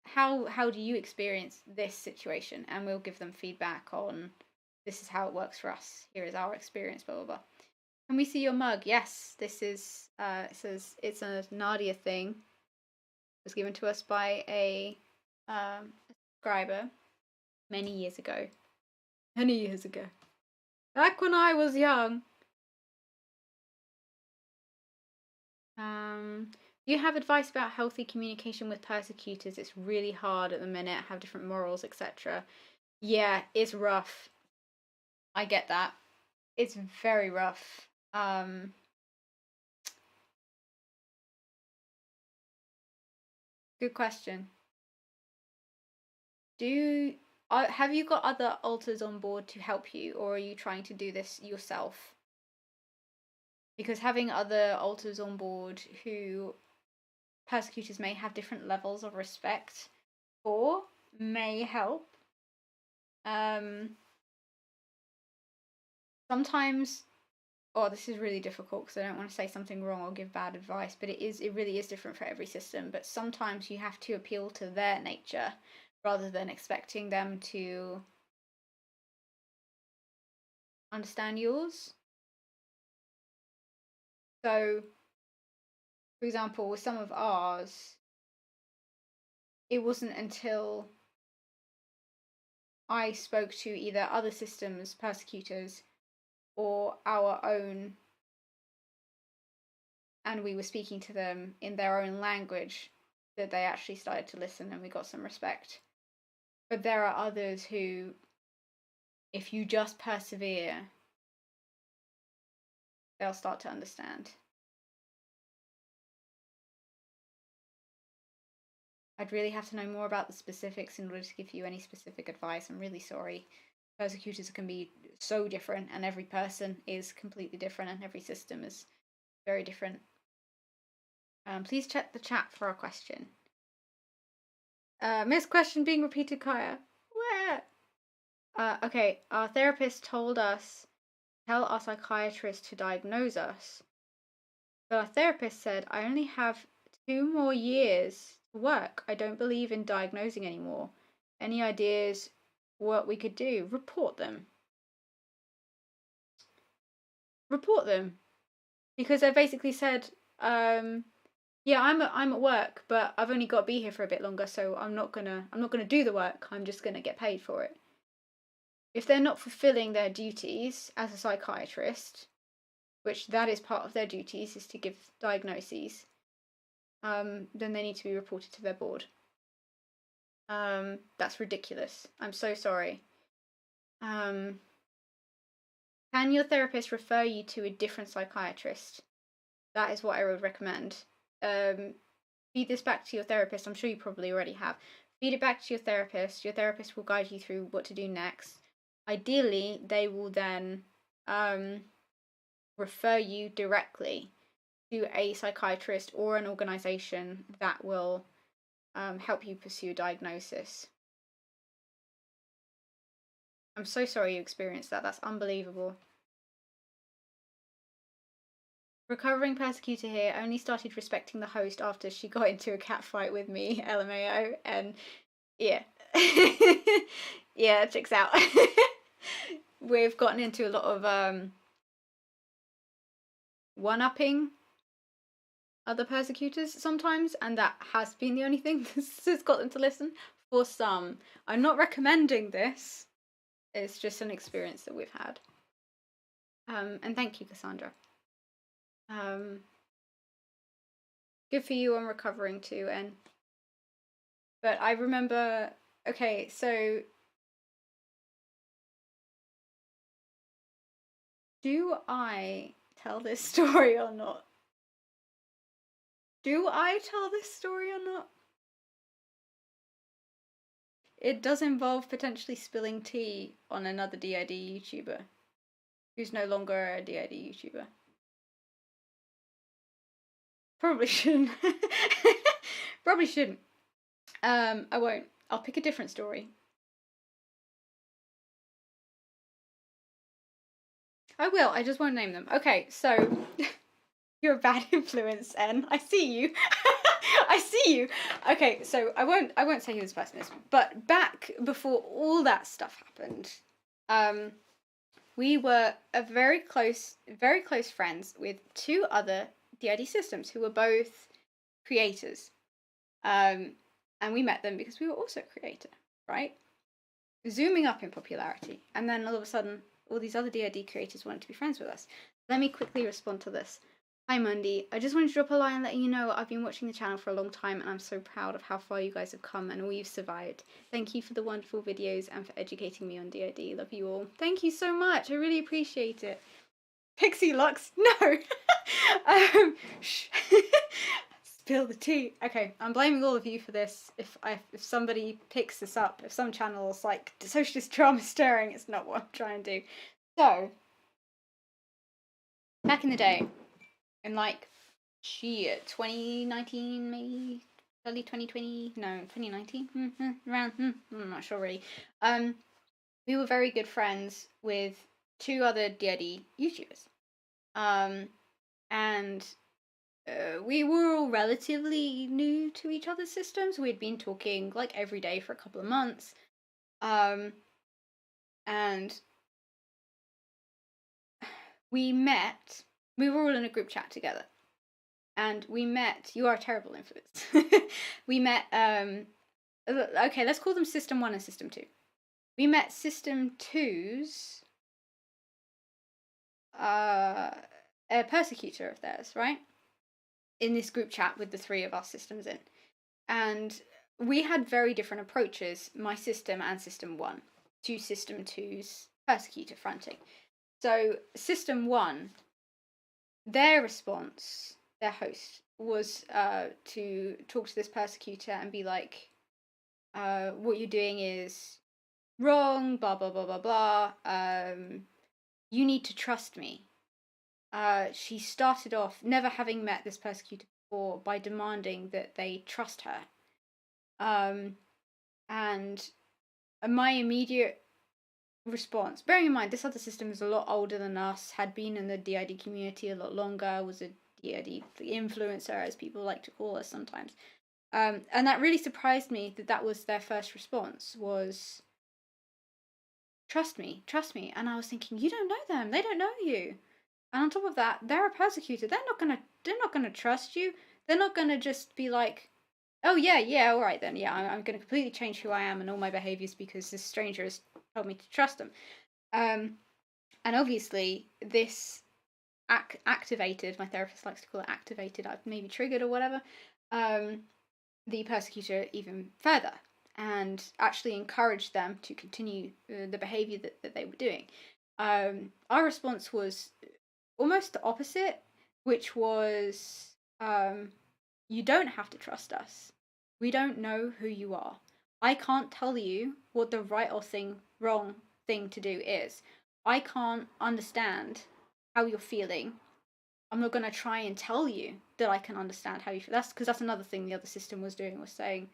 how do you experience this situation? And we'll give them feedback on, this is how it works for us. Here is our experience, blah, blah, blah. Can we see your mug? Yes, this is, it says it's a Nadia thing. It was given to us by a subscriber many years ago. Many years ago. Back when I was young. Do you have advice about healthy communication with persecutors? It's really hard at the minute, have different morals, etc. Yeah, it's rough. I get that. It's very rough. Good question. Have you got other alters on board to help you, or are you trying to do this yourself? Because having other alters on board who persecutors may have different levels of respect for may help. Sometimes, this is really difficult because I don't want to say something wrong or give bad advice, but it really is different for every system. But sometimes you have to appeal to their nature rather than expecting them to understand yours. So, for example, with some of ours, it wasn't until I spoke to either other systems, persecutors, or our own and we were speaking to them in their own language, that they actually started to listen and we got some respect. But there are others who, if you just persevere, they'll start to understand. I'd really have to know more about the specifics in order to give you any specific advice. I'm really sorry. Persecutors can be so different, and every person is completely different, and every system is very different. Please check the chat for a question. Missed question being repeated, Kaya. Where? Okay, our therapist told us, tell our psychiatrist to diagnose us. But our therapist said, I only have 2 more years to work. I don't believe in diagnosing anymore. Any ideas what we could do? Report them. Report them. Because they basically said, yeah, I'm at work, but I've only got to be here for a bit longer, so I'm not gonna do the work. I'm just gonna get paid for it. If they're not fulfilling their duties as a psychiatrist, which that is part of their duties, is to give diagnoses, then they need to be reported to their board. That's ridiculous. I'm so sorry. Can your therapist refer you to a different psychiatrist? That is what I would recommend. Feed this back to your therapist. I'm sure you probably already have. Feed it back to your therapist. Your therapist will guide you through what to do next. Ideally, they will then refer you directly to a psychiatrist or an organisation that will help you pursue a diagnosis. I'm so sorry you experienced that. That's unbelievable. Recovering persecutor here only started respecting the host after she got into a cat fight with me, LMAO, and yeah. Yeah, it checks out. We've gotten into a lot of one-upping other persecutors sometimes, and that has been the only thing that's got them to listen. For some. I'm not recommending this. It's just an experience that we've had. And thank you, Cassandra. Good for you on recovering too, and but I remember, okay, so do I tell this story or not? Do I tell this story or not? It does involve potentially spilling tea on another DID YouTuber who's no longer a DID YouTuber. Probably shouldn't. Probably shouldn't. I won't. I'll pick a different story. I will. I just won't name them. Okay, so you're a bad influence, N. I see you. I see you. Okay, so I won't say who this person is, but back before all that stuff happened, we were very close friends with 2 other DID systems who were both creators. And we met them because we were also a creator, right? Zooming up in popularity. And then all of a sudden, all these other DID creators wanted to be friends with us. Let me quickly respond to this. Hi, Mundi. I just wanted to drop a line and let you know I've been watching the channel for a long time and I'm so proud of how far you guys have come and all you've survived. Thank you for the wonderful videos and for educating me on DID. Love you all. Thank you so much. I really appreciate it. Pixie Lux? No. Shh. Spill the tea. Okay, I'm blaming all of you for this. If somebody picks this up, if some channel's like dissociative trauma stirring, it's not what I'm trying to do. So, back in the day, in like 2019 maybe, early 2020, no, 2019, around, I'm not sure really. We were very good friends with 2 other DID YouTubers, and we were all relatively new to each other's systems. We'd been talking like every day for a couple of months, and we met. We were all in a group chat together, and we met. You are a terrible influence. We met. Okay, let's call them System 1 and System 2. We met System 2's a persecutor of theirs, right? in this group chat with the three of our systems in. And we had very different approaches, my system and system 1, to system 2's persecutor fronting. So system 1, their response, their host, was to talk to this persecutor and be like, what you're doing is wrong, blah, blah, blah, blah, blah. You need to trust me. She started off, never having met this persecutor before, by demanding that they trust her. And my immediate response, bearing in mind this other system is a lot older than us, had been in the DID community a lot longer, was a DID influencer, as people like to call us sometimes. And that really surprised me that was their first response, was trust me. And I was thinking, you don't know them, they don't know you. And on top of that, they're a persecutor. They're not gonna trust you. They're not gonna just be like, oh yeah, all right then, yeah, I'm gonna completely change who I am and all my behaviors because this stranger has told me to trust them. And obviously this activated, my therapist likes to call it activated, I've maybe triggered or whatever, the persecutor even further, and actually encouraged them to continue the behavior that they were doing. Our response was almost the opposite, which was, you don't have to trust us. We don't know who you are. I can't tell you what the right or wrong thing to do is. I can't understand how you're feeling. I'm not going to try and tell you that I can understand how you feel. That's because that's another thing the other system was doing, was saying,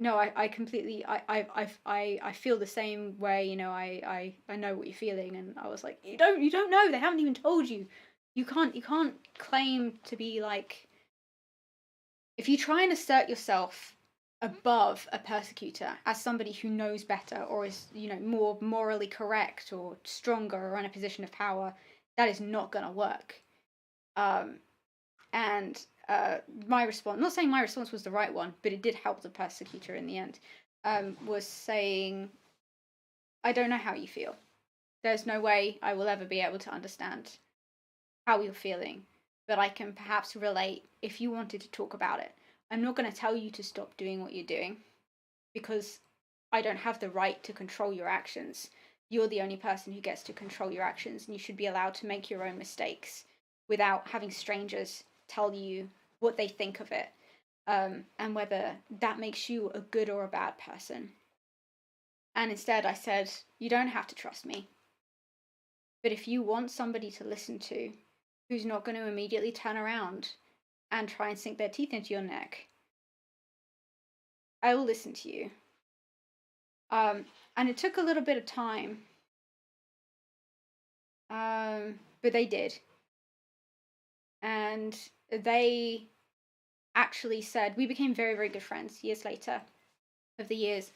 no, I completely, I feel the same way, you know, I know what you're feeling. And I was like, you don't know, they haven't even told you. You can't claim to be like, if you try and assert yourself above a persecutor as somebody who knows better or is, you know, more morally correct or stronger or in a position of power, that is not going to work. My response, not saying my response was the right one, but it did help the persecutor in the end, was saying, I don't know how you feel. There's no way I will ever be able to understand how you're feeling, but I can perhaps relate if you wanted to talk about it. I'm not going to tell you to stop doing what you're doing, because I don't have the right to control your actions. You're the only person who gets to control your actions, and you should be allowed to make your own mistakes without having strangers tell you what they think of it, and whether that makes you a good or a bad person. And instead I said, you don't have to trust me, but if you want somebody to listen to who's not going to immediately turn around and try and sink their teeth into your neck, I will listen to you. And it took a little bit of time, but they did. And they actually said, we became very, very good friends years later, of the years.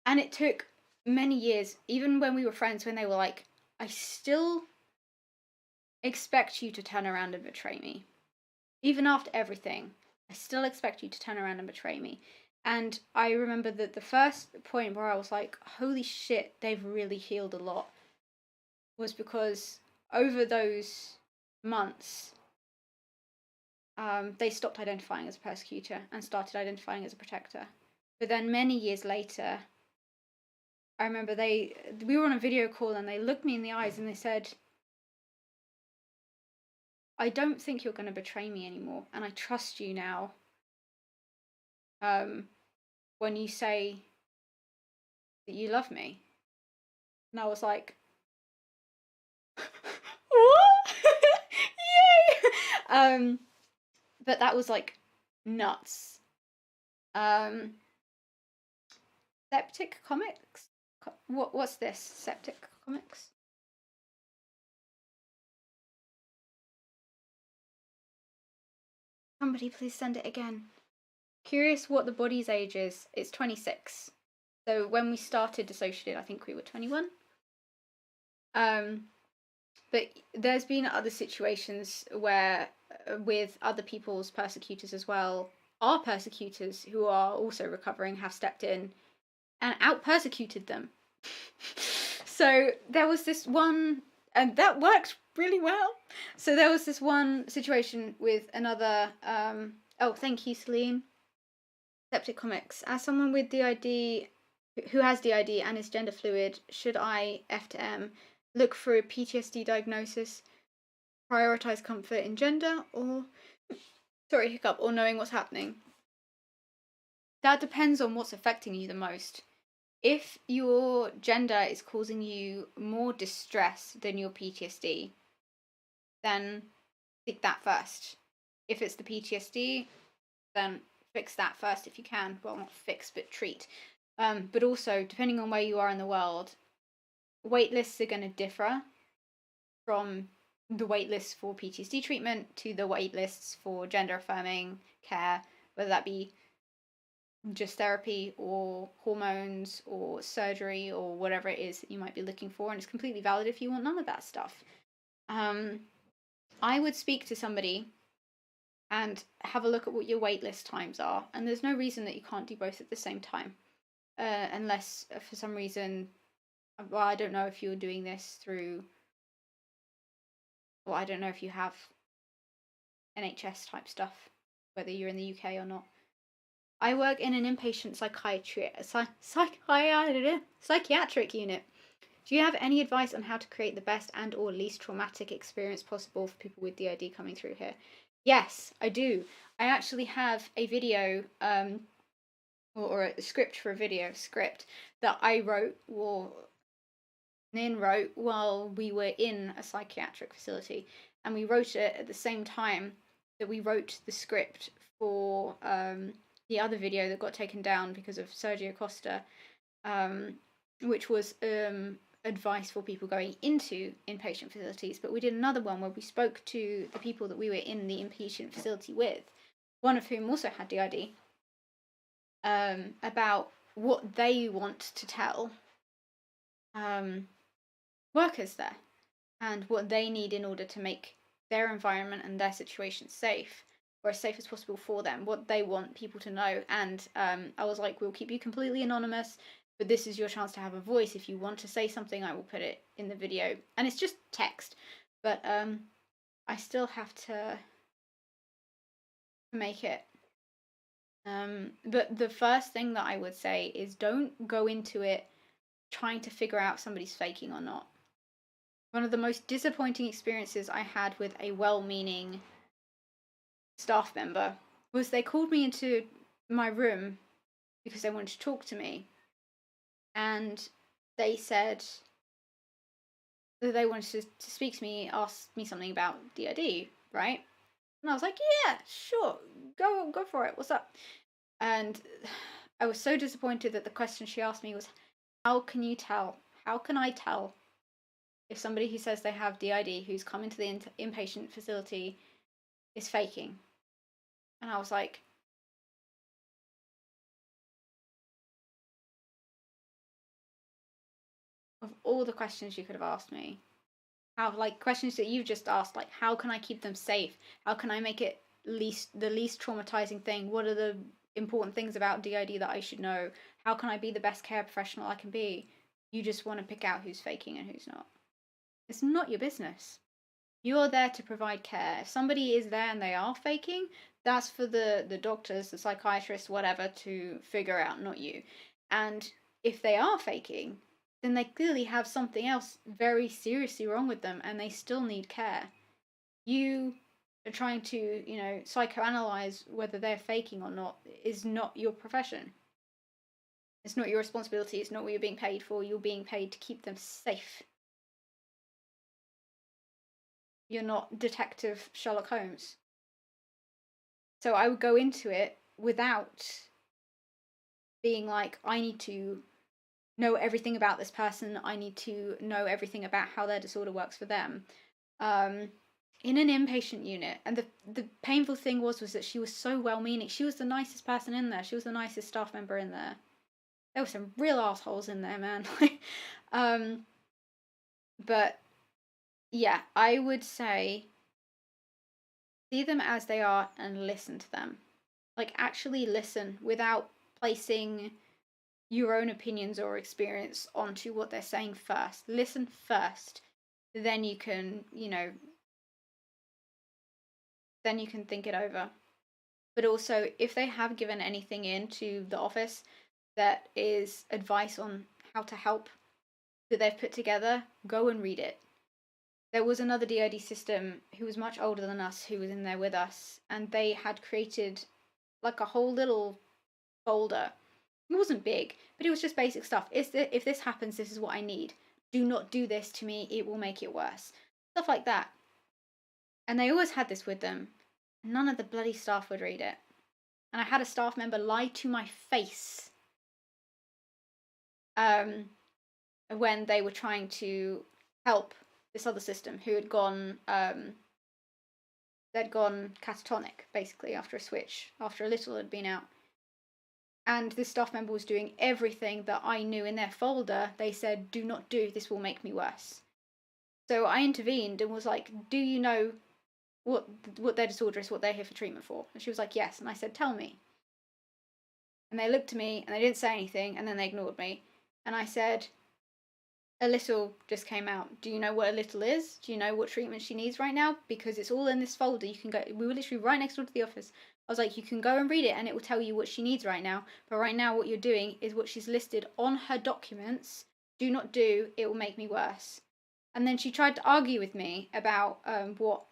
And it took many years, even when we were friends, when they were like, I still expect you to turn around and betray me. Even after everything, I still expect you to turn around and betray me. And I remember that the first point where I was like, holy shit, they've really healed a lot, was because over those months, they stopped identifying as a persecutor and started identifying as a protector. But then many years later, I remember we were on a video call and they looked me in the eyes and they said, I don't think you're going to betray me anymore, and I trust you now. When you say that you love me. And I was like, what? Yay! But that was like nuts. Septic Comics? What's this? Septic Comics? Somebody please send it again. Curious what the body's age is. It's 26. So when we started Dissociative, I think we were 21. But there's been other situations where, with other people's persecutors as well, our persecutors who are also recovering have stepped in and out-persecuted them. So there was this one And that worked really well. So there was this one situation with another, oh, thank you, Celine. Septic Comics. As someone with DID, who has DID and is gender fluid, should I, F to M, look for a PTSD diagnosis, prioritize comfort in gender, or, sorry, hiccup, or knowing what's happening? That depends on what's affecting you the most. If your gender is causing you more distress than your PTSD, then seek that first. If it's the PTSD, then fix that first if you can. Well, not fix, but treat. But also, depending on where you are in the world, wait lists are going to differ from the wait lists for PTSD treatment to the wait lists for gender affirming care, whether that be just therapy or hormones or surgery or whatever it is that you might be looking for. And it's completely valid if you want none of that stuff. I would speak to somebody and have a look at what your waitlist times are. And there's no reason that you can't do both at the same time. Unless for some reason, well, I don't know if you're doing this through, well, I don't know if you have NHS type stuff, whether you're in the UK or not. I work in an inpatient psychiatric unit. Do you have any advice on how to create the best and or least traumatic experience possible for people with DID coming through here? Yes, I do. I actually have a video, or a script for a video script that I wrote, or Nin wrote, while we were in a psychiatric facility. And we wrote it at the same time that we wrote the script for the other video that got taken down because of Sergio Costa, which was advice for people going into inpatient facilities. But we did another one where we spoke to the people that we were in the inpatient facility with, one of whom also had DID, about what they want to tell workers there and what they need in order to make their environment and their situation safe, or as safe as possible for them, what they want people to know. And I was like, we'll keep you completely anonymous, but this is your chance to have a voice. If you want to say something, I will put it in the video. And it's just text, but I still have to make it. But the first thing that I would say is don't go into it trying to figure out if somebody's faking or not. One of the most disappointing experiences I had with a well-meaning staff member was they called me into my room because they wanted to talk to me, and they said that they wanted to speak to me, ask me something about DID, right? And I was like, yeah, sure, go for it, what's up? And I was so disappointed that the question she asked me was, how can I tell if somebody who says they have DID who's come into the inpatient facility is faking? And I was like, of all the questions you could have asked me, questions that you've just asked, like, how can I keep them safe? How can I make it the least traumatizing thing? What are the important things about DID that I should know? How can I be the best care professional I can be? You just want to pick out who's faking and who's not. It's not your business. You're there to provide care. If somebody is there and they are faking, that's for the doctors, the psychiatrists, whatever, to figure out, not you. And if they are faking, then they clearly have something else very seriously wrong with them and they still need care. You are trying to, psychoanalyze whether they're faking or not is not your profession. It's not your responsibility. It's not what you're being paid for. You're being paid to keep them safe. You're not Detective Sherlock Holmes. So I would go into it without being like, I need to know everything about this person. I need to know everything about how their disorder works for them. In an inpatient unit, and the painful thing was that she was so well-meaning. She was the nicest person in there. She was the nicest staff member in there. There were some real assholes in there, man. But yeah, I would say see them as they are and listen to them. Like, actually listen without placing your own opinions or experience onto what they're saying first. Listen first. then you can, you know, then you can think it over. But also, if they have given anything in to the office that is advice on how to help that they've put together, go and read it. There was another DID system who was much older than us who was in there with us, and they had created like a whole little folder. It wasn't big, but it was just basic stuff. If this happens, this is what I need. Do not do this to me, it will make it worse. Stuff like that. And they always had this with them. None of the bloody staff would read it. And I had a staff member lie to my face when they were trying to help this other system who had gone they'd gone catatonic basically after a switch, after a little had been out. And this staff member was doing everything that I knew in their folder. They said, do not do, this will make me worse. So I intervened and was like, do you know what their disorder is, what they're here for treatment for? And she was like, yes. And I said, tell me. And they looked at me and they didn't say anything, and then they ignored me. And I said, a little just came out. Do you know what a little is? Do you know what treatment she needs right now? Because it's all in this folder. You can go, we were literally right next door to the office. I was like, you can go and read it and it will tell you what she needs right now. But right now what you're doing is what she's listed on her documents. Do not do, it will make me worse. And then she tried to argue with me about what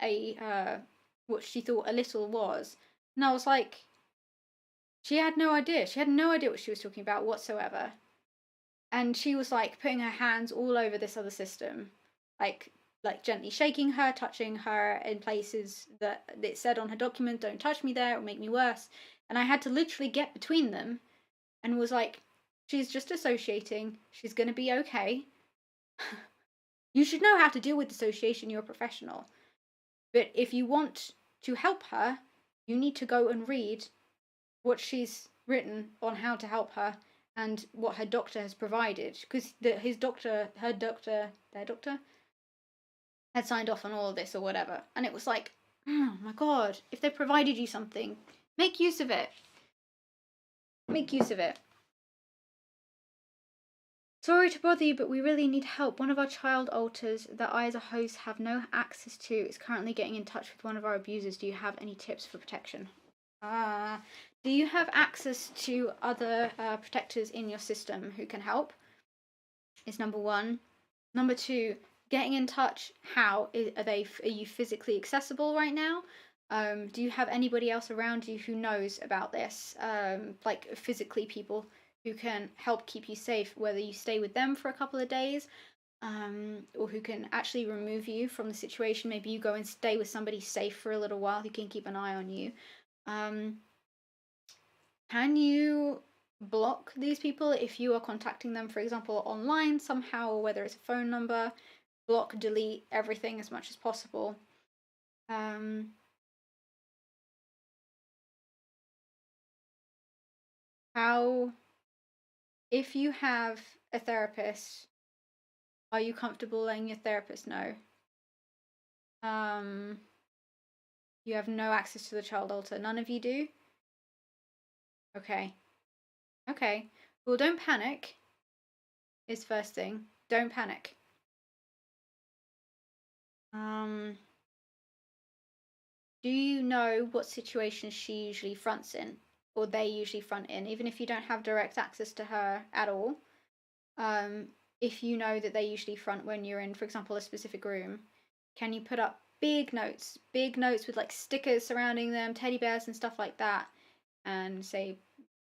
she thought a little was. And I was like, she had no idea. She had no idea what she was talking about whatsoever. And she was like putting her hands all over this other system, like gently shaking her, touching her in places that it said on her document, don't touch me there, it'll make me worse. And I had to literally get between them and was like, she's just dissociating, she's going to be okay. You should know how to deal with dissociation, you're a professional. But if you want to help her, you need to go and read what she's written on how to help her and what her doctor has provided, because their doctor had signed off on all of this or whatever. And it was like, oh my god, if they provided you something, make use of it. Make use of it. Sorry to bother you, but we really need help. One of our child alters that I as a host have no access to is currently getting in touch with one of our abusers. Do you have any tips for protection? Do you have access to other protectors in your system who can help? Is number one. Number two, getting in touch. How are you physically accessible right now? Do you have anybody else around you who knows about this? Like physically people who can help keep you safe, whether you stay with them for a couple of days, or who can actually remove you from the situation. Maybe you go and stay with somebody safe for a little while who can keep an eye on you. Can you block these people if you are contacting them, for example, online somehow, or whether it's a phone number? Block, delete everything as much as possible. If you have a therapist, are you comfortable letting your therapist know? You have no access to the child altar. None of you do? Okay. Well, don't panic is first thing. Don't panic. Do you know what situation she usually fronts in, or they usually front in, even if you don't have direct access to her at all? If you know that they usually front when you're in, for example, a specific room, can you put up big notes with like stickers surrounding them, teddy bears and stuff like that, and say,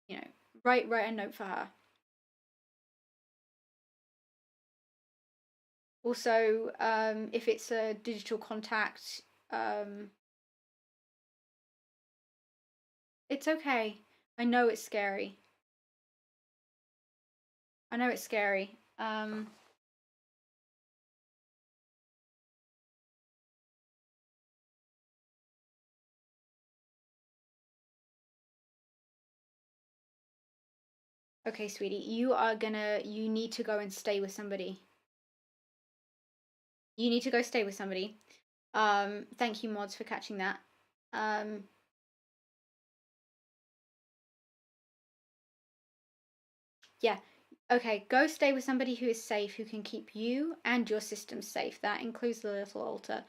you know, write a note for her. Also, if it's a digital contact, it's okay. I know it's scary. Okay, sweetie, you need to go and stay with somebody. You need to go stay with somebody. Thank you, mods, for catching that. Yeah, Okay, go stay with somebody who is safe, who can keep you and your system safe. That includes the little altar.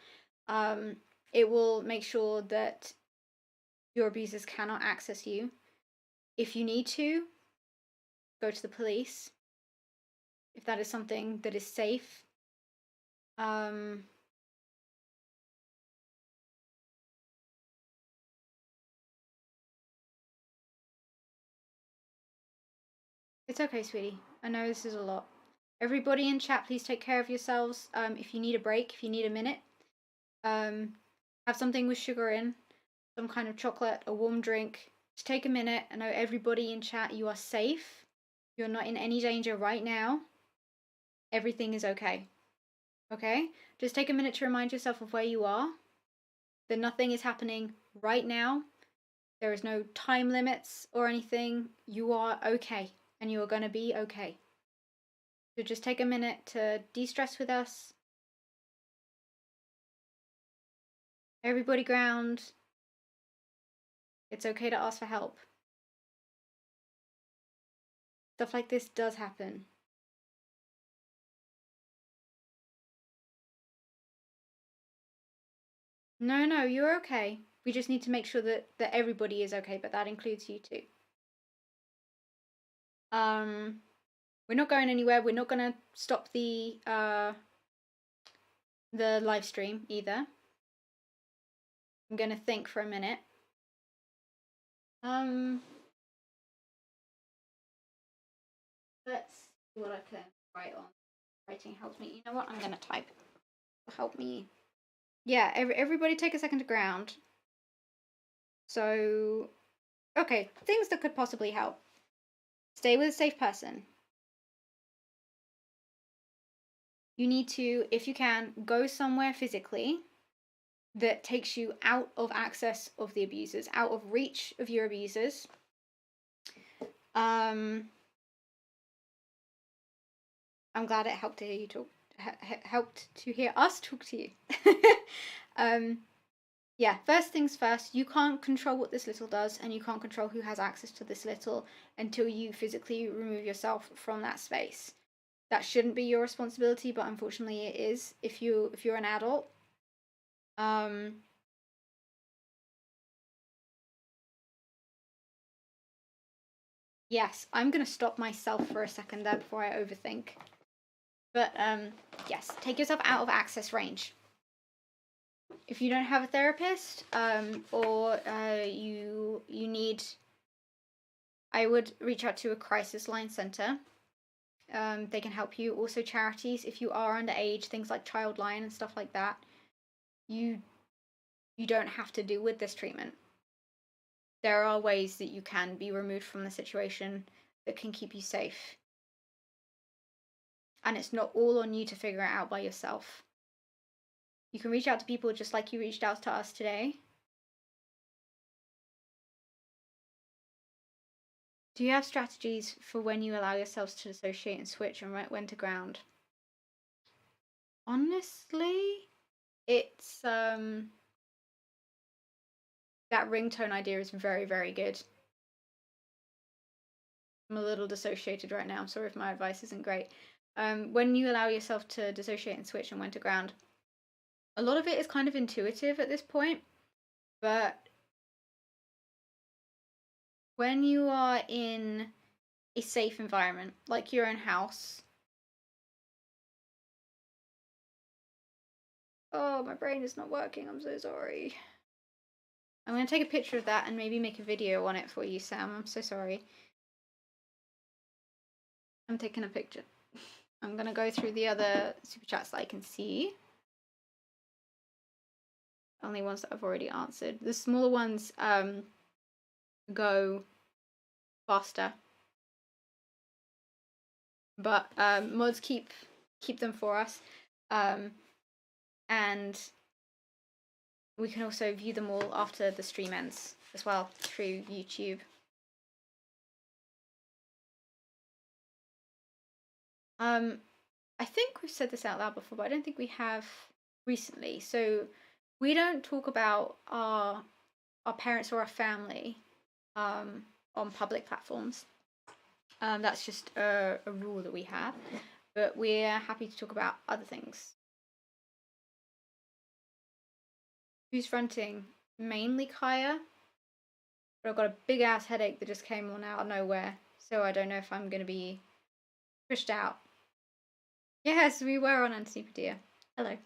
It will make sure that your abusers cannot access you. If you need to, go to the police. If that is something that is safe. It's okay, sweetie. I know this is a lot. Everybody in chat, please take care of yourselves. If you need a break, if you need a minute, have something with sugar in, some kind of chocolate, a warm drink. Just take a minute. I know everybody in chat, you are safe. You're not in any danger right now. Everything is okay. Okay? Just take a minute to remind yourself of where you are, that nothing is happening right now. There is no time limits or anything. You are okay, and you are going to be okay. So just take a minute to de-stress with us. Everybody ground. It's okay to ask for help. Stuff like this does happen. No, you're okay. We just need to make sure that everybody is okay, but that includes you too. We're not going anywhere. We're not going to stop the live stream either. I'm going to think for a minute. Let's see what I can write on. Writing helps me. You know what? I'm going to type. It'll help me. Yeah, everybody take a second to ground. So, okay, things that could possibly help. Stay with a safe person. You need to, if you can, go somewhere physically that takes you out of access of the abusers, out of reach of your abusers. I'm glad it helped to hear you talk. Helped to hear us talk to you. Yeah, first things first, you can't control what this little does, and you can't control who has access to this little until you physically remove yourself from that space. That shouldn't be your responsibility, but unfortunately it is if you're an adult. Yes, I'm gonna stop myself for a second there before I overthink. But yes, take yourself out of access range. If you don't have a therapist, or you need, I would reach out to a crisis line center. They can help you. Also charities, if you are underage, things like Childline and stuff like that. You don't have to deal with this treatment. There are ways that you can be removed from the situation that can keep you safe. And it's not all on you to figure it out by yourself. You can reach out to people just like you reached out to us today. Do you have strategies for when you allow yourselves to dissociate and switch, and when to ground? Honestly, it's that ringtone idea is very, very good. I'm a little dissociated right now. I'm sorry if my advice isn't great. When you allow yourself to dissociate and switch and when to ground, a lot of it is kind of intuitive at this point, but when you are in a safe environment, like your own house. Oh, my brain is not working. I'm so sorry. I'm going to take a picture of that and maybe make a video on it for you, Sam. I'm so sorry. I'm taking a picture. I'm going to go through the other super chats that I can see. Only ones that I've already answered. The smaller ones go faster. But mods keep them for us. And we can also view them all after the stream ends as well through YouTube. I think we've said this out loud before, but I don't think we have recently. So we don't talk about our parents or our family on public platforms. That's just a rule that we have, but we're happy to talk about other things. Who's fronting? Mainly Kaya, but I've got a big ass headache that just came on out of nowhere, so I don't know if I'm going to be pushed out. Yes, we were on Antipadia. Hello.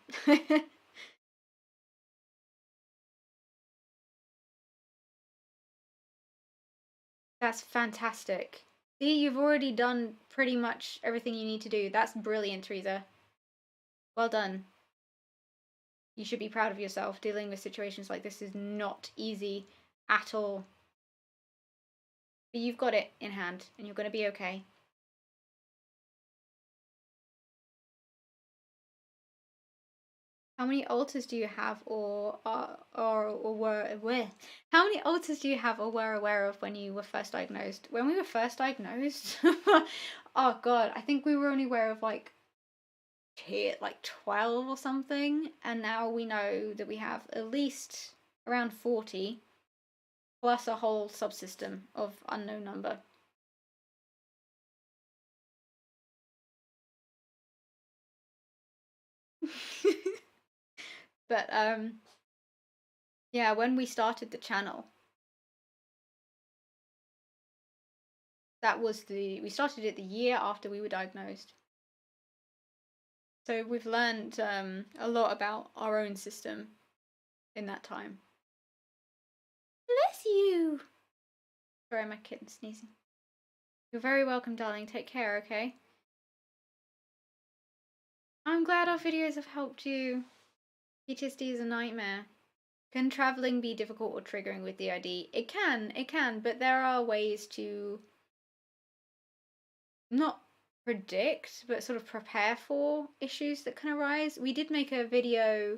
That's fantastic. See, you've already done pretty much everything you need to do. That's brilliant, Teresa. Well done. You should be proud of yourself. Dealing with situations like this is not easy at all. But you've got it in hand, and you're going to be okay. How many alters do you have or were aware? How many alters do you have or were aware of when you were first diagnosed? When we were first diagnosed, oh god, I think we were only aware of like 12 or something, and now we know that we have at least around 40 plus a whole subsystem of unknown number. But yeah, when we started the channel, we started it the year after we were diagnosed. So we've learned a lot about our own system in that time. Bless you! Sorry, my kitten's sneezing. You're very welcome, darling. Take care, okay? I'm glad our videos have helped you. PTSD is a nightmare. Can traveling be difficult or triggering with DID? It can, but there are ways to not predict, but sort of prepare for issues that can arise. We did make a video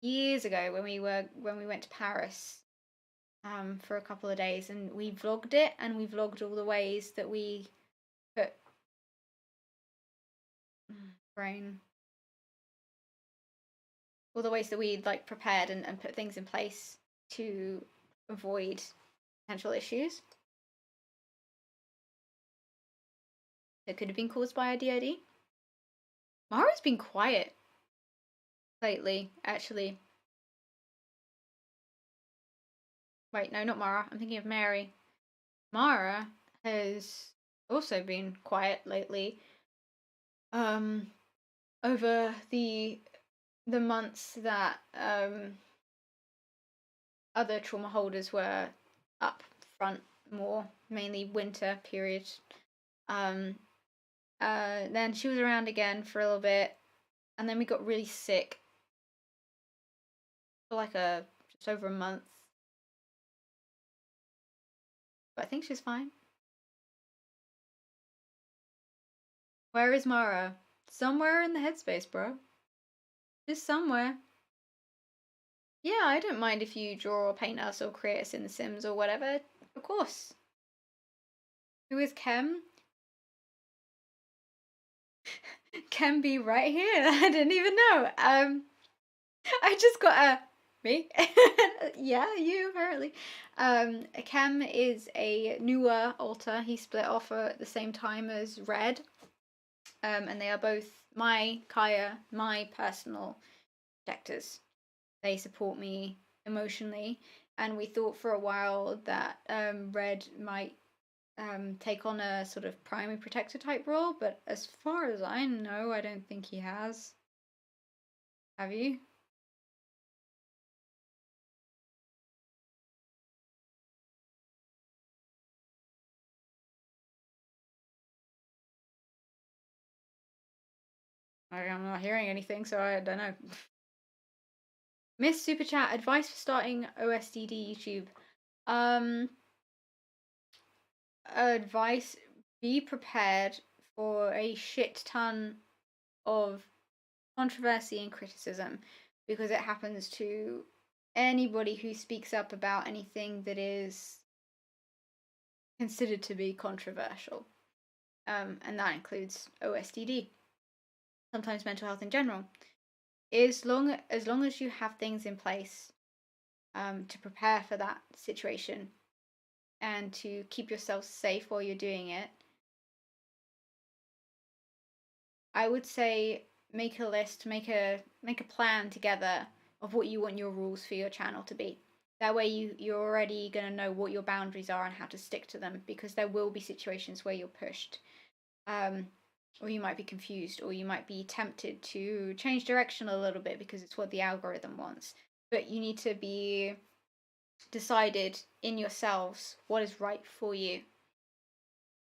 years ago when we went to Paris for a couple of days, and we vlogged it, and we vlogged all the ways that we put all the ways that we like prepared and put things in place to avoid potential issues that could have been caused by a DID. Mara's been quiet lately, actually. Wait, no, not Mara. I'm thinking of Mary. Mara has also been quiet lately. Over the months that other trauma holders were up front more, mainly winter period. Then she was around again for a little bit, and then we got really sick for like just over a month. But I think she's fine. Where is Mara? Somewhere in the headspace, bro. Just somewhere. Yeah, I don't mind if you draw or paint us or create us in The Sims or whatever. Of course. Who is KEM? KEM be right here. I didn't even know. I just got me. Yeah, you apparently. KEM is a newer alter. He split off at the same time as Red. And they are both my Kaya, my personal protectors. They support me emotionally, and we thought for a while that Red might take on a sort of primary protector type role, but as far as I know, I don't think he has. Have you? I'm not hearing anything, so I don't know. Miss Super Chat, advice for starting OSDD YouTube. Advice, be prepared for a shit ton of controversy and criticism, because it happens to anybody who speaks up about anything that is considered to be controversial. And that includes OSDD, sometimes mental health in general. As long as you have things in place to prepare for that situation and to keep yourself safe while you're doing it, I would say make a list, make a plan together of what you want your rules for your channel to be. That way you're already going to know what your boundaries are and how to stick to them, because there will be situations where you're pushed. Or you might be confused, or you might be tempted to change direction a little bit because it's what the algorithm wants. But you need to be decided in yourselves what is right for you.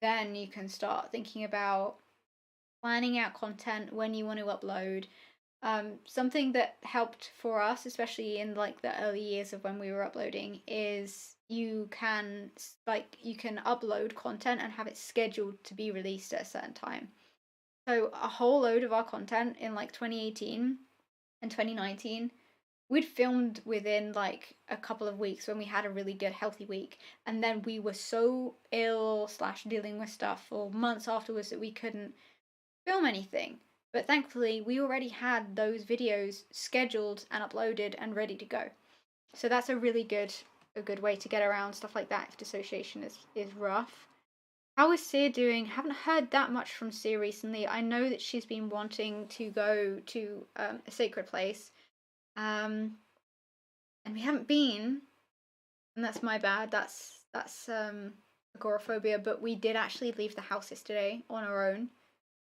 Then you can start thinking about planning out content when you want to upload. Something that helped for us, especially in like the early years of when we were uploading, is you can upload content and have it scheduled to be released at a certain time. So a whole load of our content in like 2018 and 2019, we'd filmed within like a couple of weeks when we had a really good healthy week, and then we were so ill / dealing with stuff for months afterwards that we couldn't film anything. But thankfully we already had those videos scheduled and uploaded and ready to go. So that's a really good way to get around stuff like that if dissociation is rough. How is Seer doing? Haven't heard that much from Seer recently. I know that she's been wanting to go to a sacred place, and we haven't been, and that's my bad. That's agoraphobia. But we did actually leave the house yesterday on our own,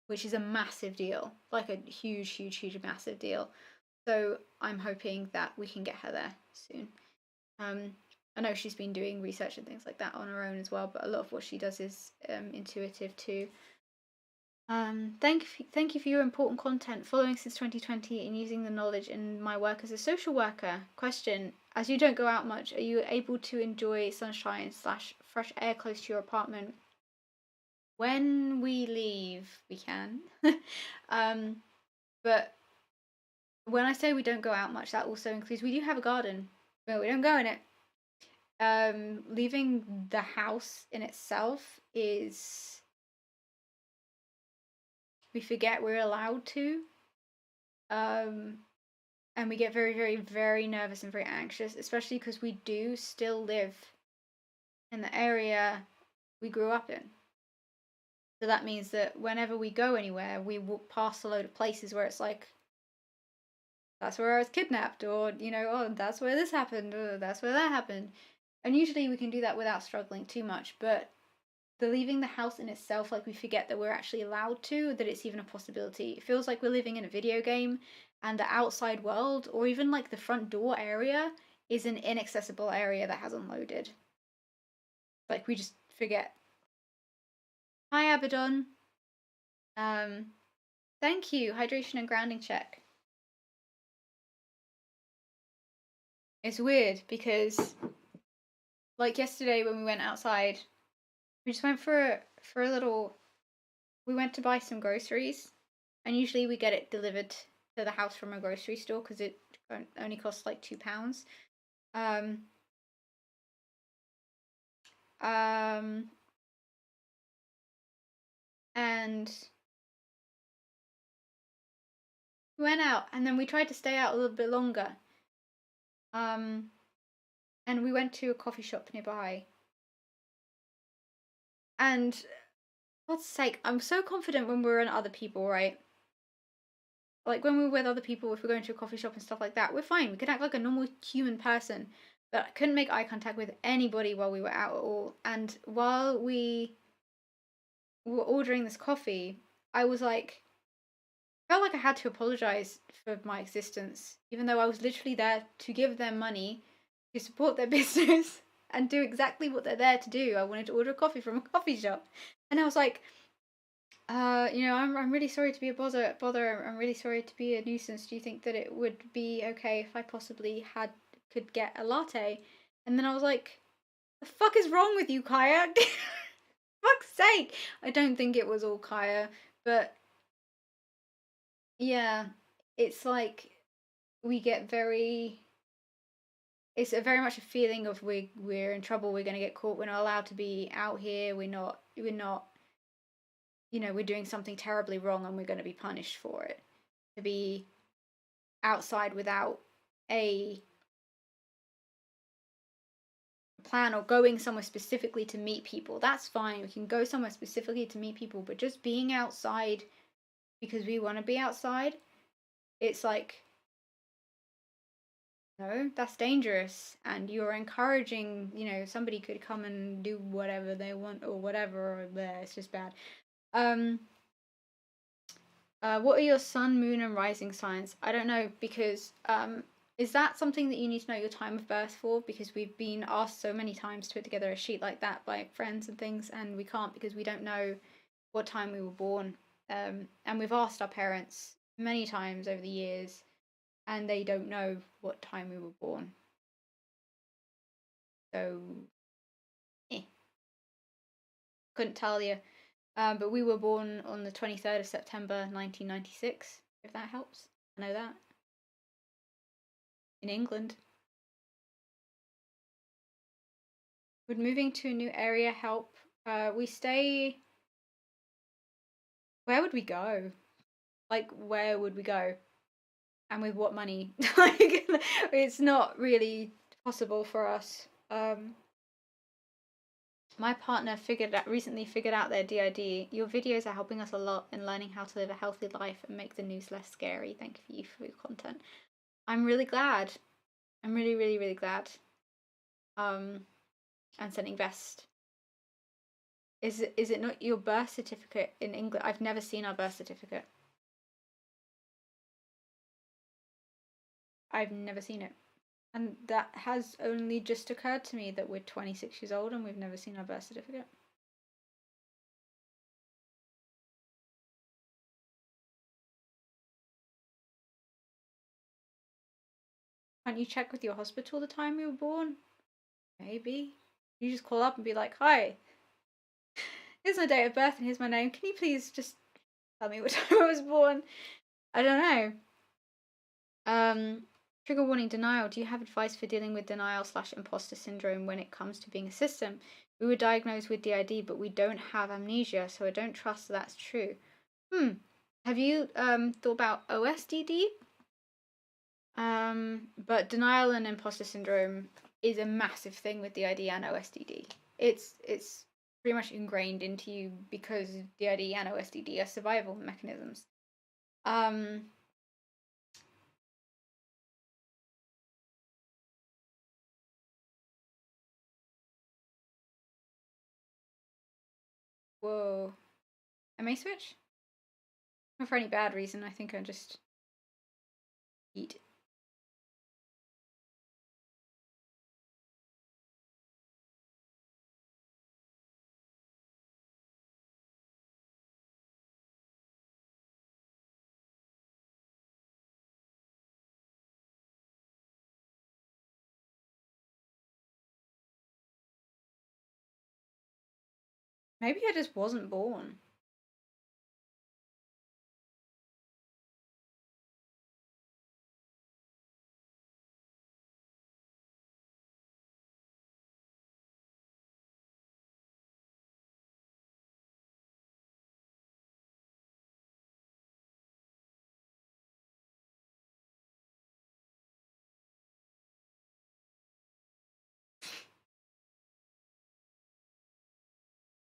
which is a massive deal, like a huge, massive deal. So I'm hoping that we can get her there soon. I know she's been doing research and things like that on her own as well, but a lot of what she does is intuitive too. Thank you for your important content. Following since 2020 and using the knowledge in my work as a social worker. Question: as you don't go out much, are you able to enjoy sunshine / fresh air close to your apartment? When we leave, we can. But when I say we don't go out much, that also includes we do have a garden, but we don't go in it. Leaving the house in itself is, we forget we're allowed to, and we get very, very, very nervous and very anxious, especially because we do still live in the area we grew up in. So that means that whenever we go anywhere, we walk past a load of places where it's like, that's where I was kidnapped, or, oh, that's where this happened, or that's where that happened. And usually we can do that without struggling too much, but the leaving the house in itself, like we forget that we're actually allowed to, that it's even a possibility. It feels like we're living in a video game, and the outside world, or even like the front door area, is an inaccessible area that hasn't loaded. Like we just forget. Hi Abaddon. Thank you. Hydration and grounding check. It's weird because, like yesterday when we went outside, we just went for a little. We went to buy some groceries, and usually we get it delivered to the house from a grocery store because it only costs like £2. And we went out, and then we tried to stay out a little bit longer. And we went to a coffee shop nearby. And for God's sake, I'm so confident when we're in other people, right? Like when we're with other people, if we're going to a coffee shop and stuff like that, we're fine. We can act like a normal human person. But I couldn't make eye contact with anybody while we were out at all. And while we were ordering this coffee, I was like, felt like I had to apologize for my existence, even though I was literally there to give them money, to support their business, and do exactly what they're there to do. I wanted to order a coffee from a coffee shop, and I was like, I'm really sorry to be a bother. I'm really sorry to be a nuisance. Do you think that it would be okay if I possibly could get a latte? And then I was like, the fuck is wrong with you, Kaya? Fuck's sake! I don't think it was all Kaya, but yeah, it's like we get it's very much a feeling of we're in trouble, we're going to get caught, we're not allowed to be out here, we're not we're doing something terribly wrong and we're going to be punished for it. To be outside without a plan or going somewhere specifically to meet people, that's fine. We can go somewhere specifically to meet people, but just being outside because we want to be outside, it's like, no, that's dangerous, and you're encouraging, you know, somebody could come and do whatever they want or whatever, or bleh, it's just bad. What are your sun, moon, and rising signs? I don't know, because is that something that you need to know your time of birth for? Because we've been asked so many times to put together a sheet like that by friends and things, and we can't because we don't know what time we were born. And we've asked our parents many times over the years, and they don't know what time we were born. So, couldn't tell you. But we were born on the 23rd of September 1996, if that helps. I know that. In England. Would moving to a new area help? We stay... Where would we go? Like, where would we go? And with what money? Like, it's not really possible for us. My partner recently figured out their DID. Your videos are helping us a lot in learning how to live a healthy life and make the news less scary. Thank you for your content. I'm really glad. I'm really, really, really glad. And sending best. Is it not your birth certificate in England? I've never seen our birth certificate. I've never seen it. And that has only just occurred to me that we're 26 years old and we've never seen our birth certificate. Can't you check with your hospital the time you were born? Maybe. You just call up and be like, hi, here's my date of birth and here's my name. Can you please just tell me what time I was born? I don't know. Trigger warning, denial. Do you have advice for dealing with denial/imposter syndrome when it comes to being a system? We were diagnosed with DID, but we don't have amnesia, so I don't trust that's true. Have you thought about OSDD? But denial and imposter syndrome is a massive thing with DID and OSDD. It's pretty much ingrained into you because DID and OSDD are survival mechanisms. Whoa. I may switch? Not for any bad reason, I think I just eat. Maybe I just wasn't born.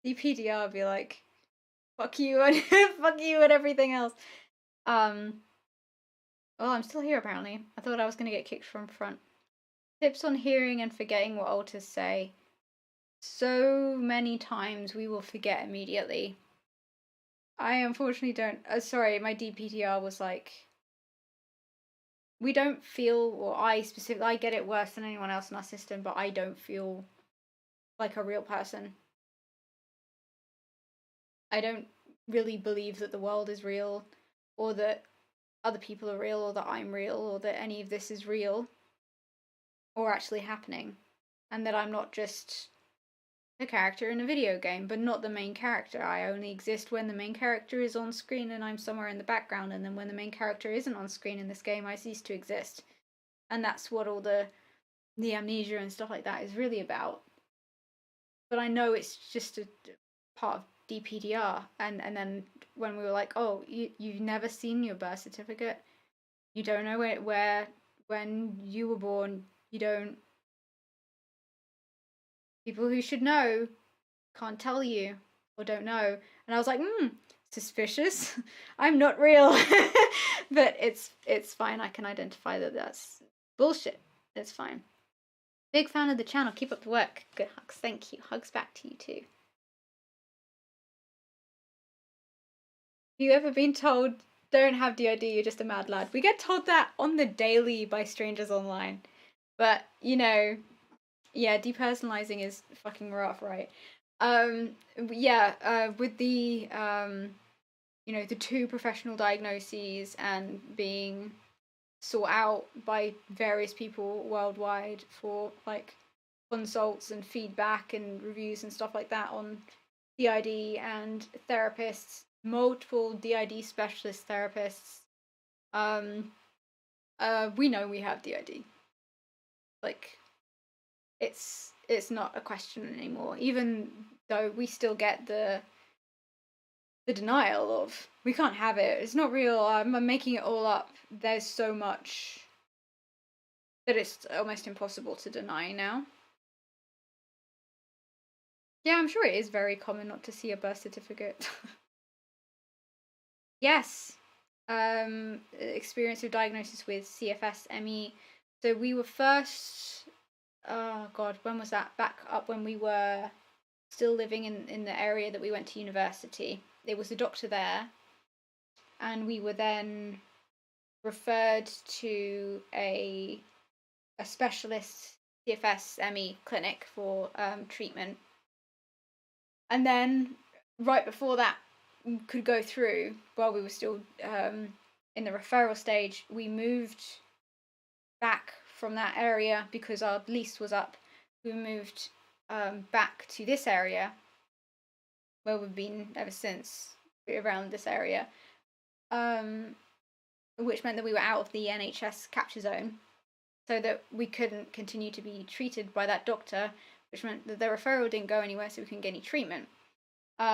DPDR would be like, fuck you and fuck you and everything else. Well, I'm still here apparently. I thought I was gonna get kicked from front. Tips on hearing and forgetting what alters say. So many times we will forget immediately. I unfortunately don't. Sorry, my DPTR was like, we don't feel, or I get it worse than anyone else in our system, but I don't feel like a real person. I don't really believe that the world is real, or that other people are real, or that I'm real, or that any of this is real, or actually happening, and that I'm not just a character in a video game, but not the main character. I only exist when the main character is on screen and I'm somewhere in the background, and then when the main character isn't on screen in this game, I cease to exist. And that's what all the amnesia and stuff like that is really about. But I know it's just a part of DPDR, and then when we were like, oh, you've never seen your birth certificate, you don't know when you were born, you don't, people who should know can't tell you or don't know. And I was like, suspicious. I'm not real. But it's fine. I can identify that that's bullshit. It's fine. Big fan of the channel. Keep up the work. Good hugs. Thank you. Hugs back to you too. You ever been told, don't have DID, you're just a mad lad? We get told that on the daily by strangers online. But, you know, yeah, depersonalizing is fucking rough, right? Yeah, with the, you know, the 2 professional diagnoses and being sought out by various people worldwide for, like, consults and feedback and reviews and stuff like that on DID, and therapists, multiple DID specialist therapists. We know we have DID. Like, it's not a question anymore, even though we still get the denial of, we can't have it, it's not real, I'm making it all up. There's so much that it's almost impossible to deny now. Yeah, I'm sure it is very common not to see a birth certificate. Yes. Experience of diagnosis with CFS-ME. So we were first, oh god, when was that? Back up when we were still living in the area that we went to university. There was a doctor there, and we were then referred to a specialist CFS-ME clinic for treatment. And then right before that could go through, while we were still in the referral stage, we moved back from that area because our lease was up. We moved back to this area where we've been ever since, around this area, which meant that we were out of the NHS capture zone, so that we couldn't continue to be treated by that doctor, which meant that the referral didn't go anywhere, so we couldn't get any treatment. We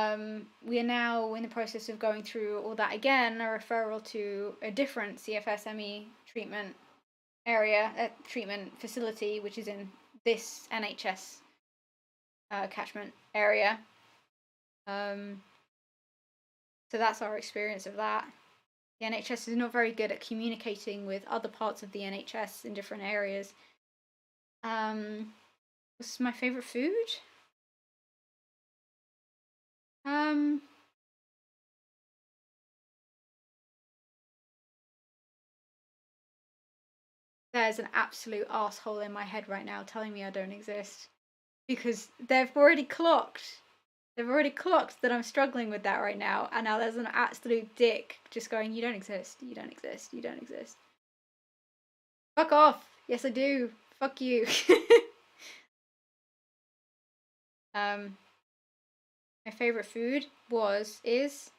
are now in the process of going through all that again, a referral to a different CFS-ME treatment area, a treatment facility, which is in this NHS catchment area. So that's our experience of that. The NHS is not very good at communicating with other parts of the NHS in different areas. What's my favourite food? There's an absolute asshole in my head right now telling me I don't exist, because they've already clocked that I'm struggling with that right now, and now there's an absolute dick just going, you don't exist, you don't exist, you don't exist. Fuck off. Yes, I do. Fuck you. My favorite food is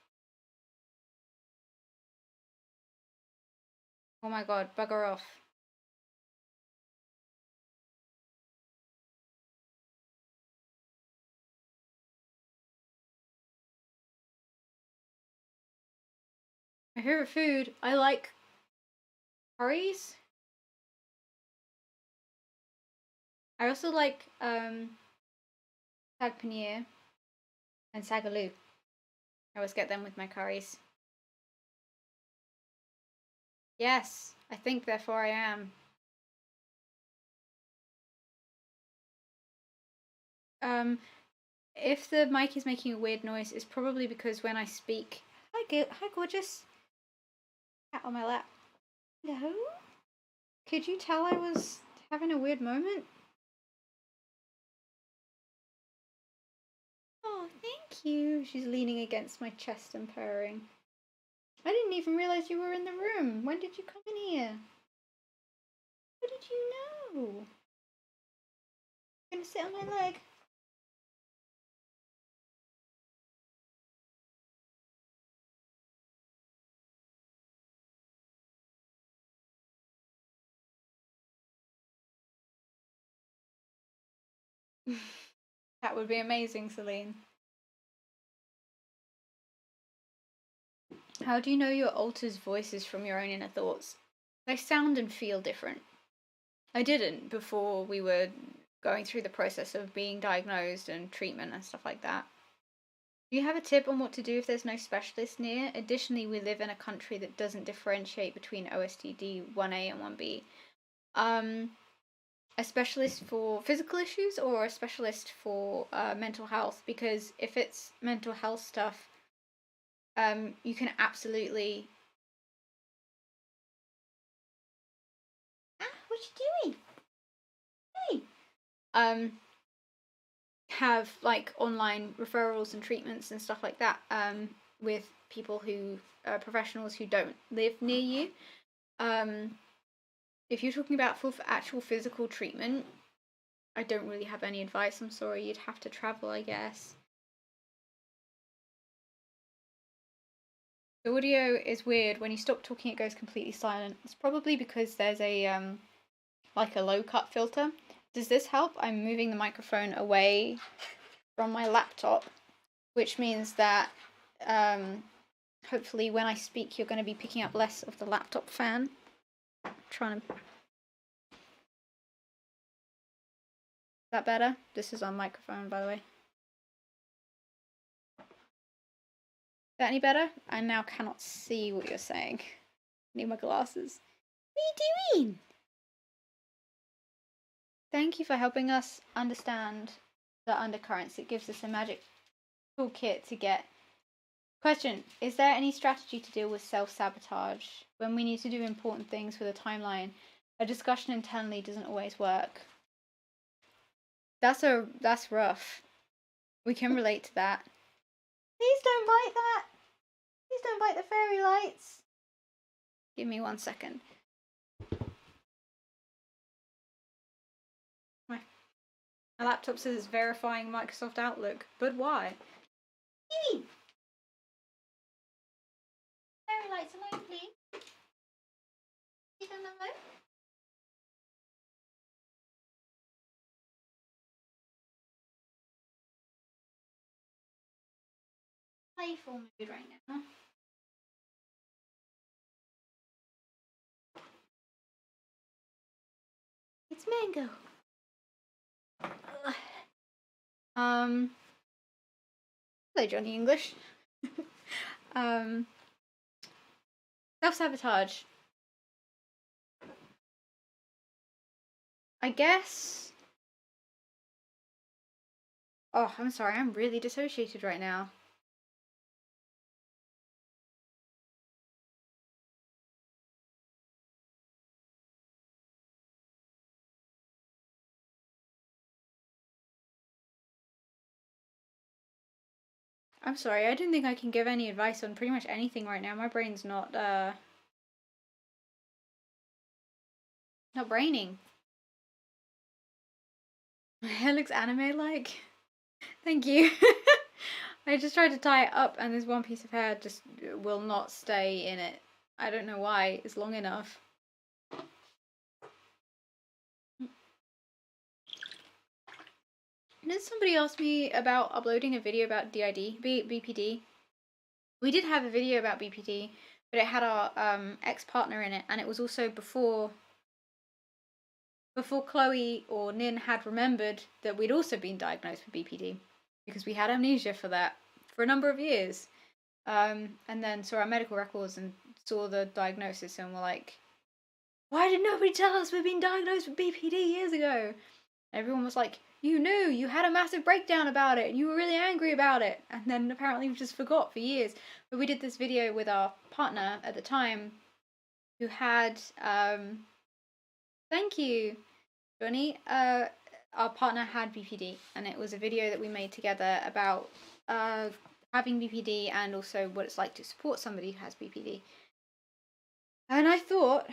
oh my god, bugger off. My favorite food, I like curries. I also like sag paneer and sagaloo. I always get them with my curries. Yes, I think therefore I am. If the mic is making a weird noise, it's probably because when I speak... Hi gorgeous. Cat on my lap. Hello? Could you tell I was having a weird moment? Oh, thank you. She's leaning against my chest and purring. I didn't even realize you were in the room. When did you come in here? How did you know? You're gonna sit on my leg? That would be amazing, Celine. How do you know your alter's voices from your own inner thoughts? They sound and feel different. I didn't before we were going through the process of being diagnosed and treatment and stuff like that. Do you have a tip on what to do if there's no specialist near? Additionally, we live in a country that doesn't differentiate between OSTD 1A and 1B. A specialist for physical issues or a specialist for mental health? Because if it's mental health stuff, you can absolutely... what you doing? Hey! Have like online referrals and treatments and stuff like that with people who professionals who don't live near you. If you're talking about for actual physical treatment, I don't really have any advice. I'm sorry, you'd have to travel, I guess. The audio is weird. When you stop talking, it goes completely silent. It's probably because there's a like a low cut filter. Does this help? I'm moving the microphone away from my laptop, which means that hopefully when I speak you're going to be picking up less of the laptop fan. I'm trying to... Is that better? This is on microphone, by the way. Is that any better? I now cannot see what you're saying. I need my glasses. What are you doing? Thank you for helping us understand the undercurrents. It gives us a magic toolkit to get... Question, is there any strategy to deal with self-sabotage? When we need to do important things with a timeline, a discussion internally doesn't always work. That's rough. We can relate to that. Please don't bite that! Please don't bite the fairy lights! Give me 1 second. My laptop says it's verifying Microsoft Outlook, but why? Yee! Fairy lights alone, please. Leave them alone. Playful mood right now. It's mango. Hello, Johnny English. Self-sabotage. I guess... Oh, I'm sorry, I'm really dissociated right now. I'm sorry, I don't think I can give any advice on pretty much anything right now. My brain's not braining. My hair looks anime-like. Thank you. I just tried to tie it up and this one piece of hair just will not stay in it. I don't know why. It's long enough. Did somebody ask me about uploading a video about DID, BPD? We did have a video about BPD, but it had our ex-partner in it, and it was also before Chloe or Nin had remembered that we'd also been diagnosed with BPD, because we had amnesia for that for a number of years. And then saw our medical records and saw the diagnosis and were like, why did nobody tell us we've been diagnosed with BPD years ago? And everyone was like, you knew, you had a massive breakdown about it and you were really angry about it. And then apparently we just forgot for years. But we did this video with our partner at the time who had, thank you, Johnny. Our partner had BPD, and it was a video that we made together about having BPD and also what it's like to support somebody who has BPD. And I thought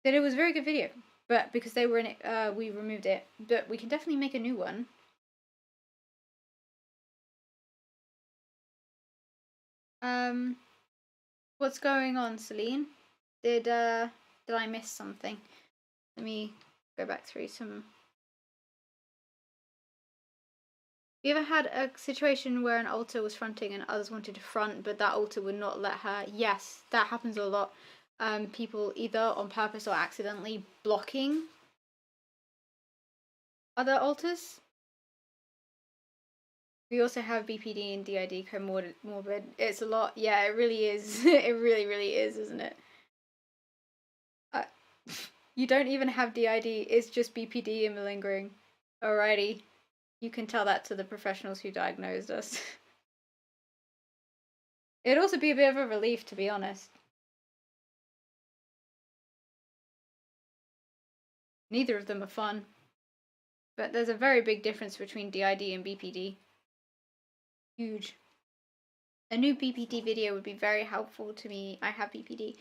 that it was a very good video, but because they were in it, we removed it. But we can definitely make a new one. What's going on, Celine? Did I miss something? Let me go back through some. Have you ever had a situation where an alter was fronting and others wanted to front, but that alter would not let her? Yes, that happens a lot. People either on purpose or accidentally blocking other alters We also have BPD and DID comorbid. It's a lot. Yeah, it really is. It really, really is, isn't it? You don't even have DID. It's just BPD and malingering. Alrighty. You can tell that to the professionals who diagnosed us. It'd also be a bit of a relief, to be honest. Neither of them are fun. But there's a very big difference between DID and BPD. Huge. A new BPD video would be very helpful to me. I have BPD.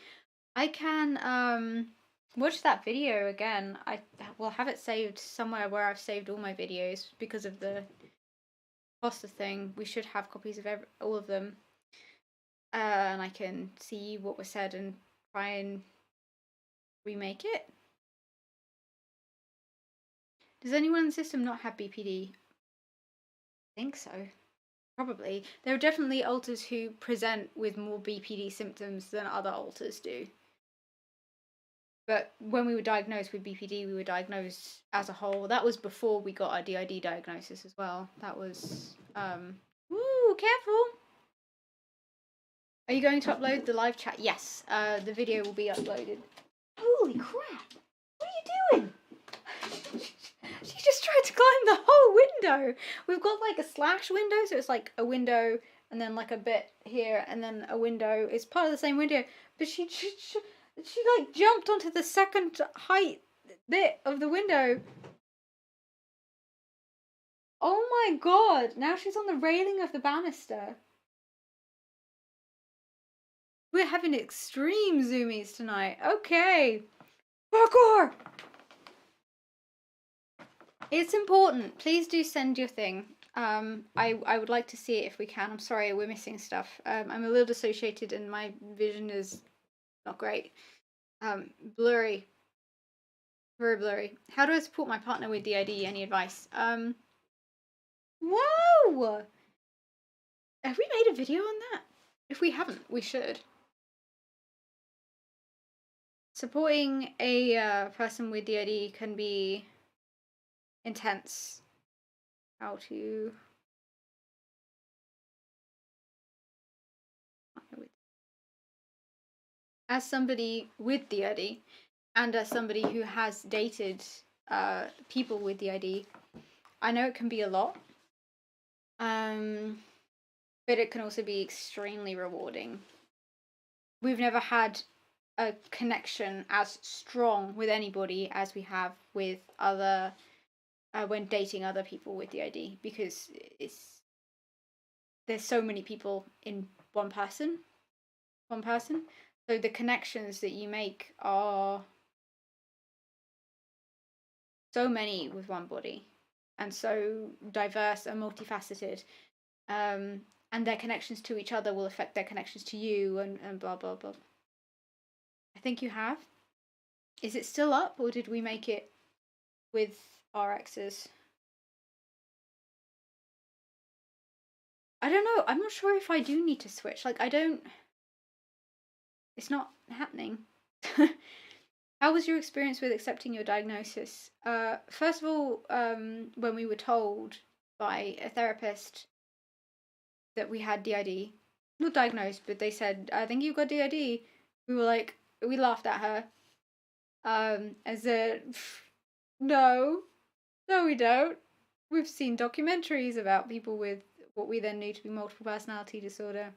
I can watch that video again. I will have it saved somewhere where I've saved all my videos because of the foster thing. We should have copies of all of them. And I can see what was said and try and remake it. Does anyone in the system not have BPD? I think so. Probably. There are definitely alters who present with more BPD symptoms than other alters do. But when we were diagnosed with BPD, we were diagnosed as a whole. That was before we got our DID diagnosis as well. That was, woo, careful! Are you going to upload the live chat? Yes, the video will be uploaded. Holy crap! What are you doing? She just tried to climb the whole window. We've got like a slash window, so it's like a window and then like a bit here and then a window. It's part of the same window, but she like jumped onto the second height bit of the window. Oh my god! Now she's on the railing of the banister. We're having extreme zoomies tonight. Okay. Parkour! It's important. Please do send your thing. I would like to see it if we can. I'm sorry, we're missing stuff. I'm a little dissociated and my vision is not great. Blurry. Very blurry. How do I support my partner with DID? Any advice? Whoa! Have we made a video on that? If we haven't, we should. Supporting a person with DID can be intense. How to... As somebody with DID and as somebody who has dated people with DID, I know it can be a lot, but it can also be extremely rewarding. We've never had a connection as strong with anybody as we have with other when dating other people with DID, because there's so many people in one person. So the connections that you make are so many with one body and so diverse and multifaceted, and their connections to each other will affect their connections to you and blah blah blah. I think you have. Is it still up, or did we make it with our exes? I don't know. I'm not sure if I do need to switch. Like, I don't... It's not happening. How was your experience with accepting your diagnosis? First of all, when we were told by a therapist that we had DID, not diagnosed, but they said, I think you've got DID. We were like, we laughed at her. As a, no, we don't. We've seen documentaries about people with what we then knew to be multiple personality disorder.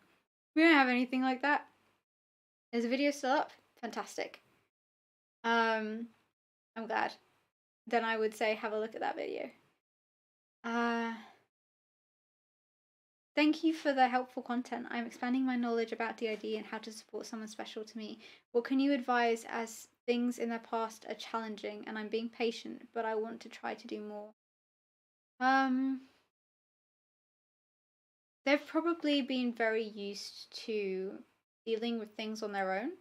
We don't have anything like that. Is the video still up? Fantastic. I'm glad. Then I would say have a look at that video. Thank you for the helpful content. I'm expanding my knowledge about DID and how to support someone special to me. What can you advise as things in the past are challenging and I'm being patient, but I want to try to do more? They've probably been very used to dealing with things on their own.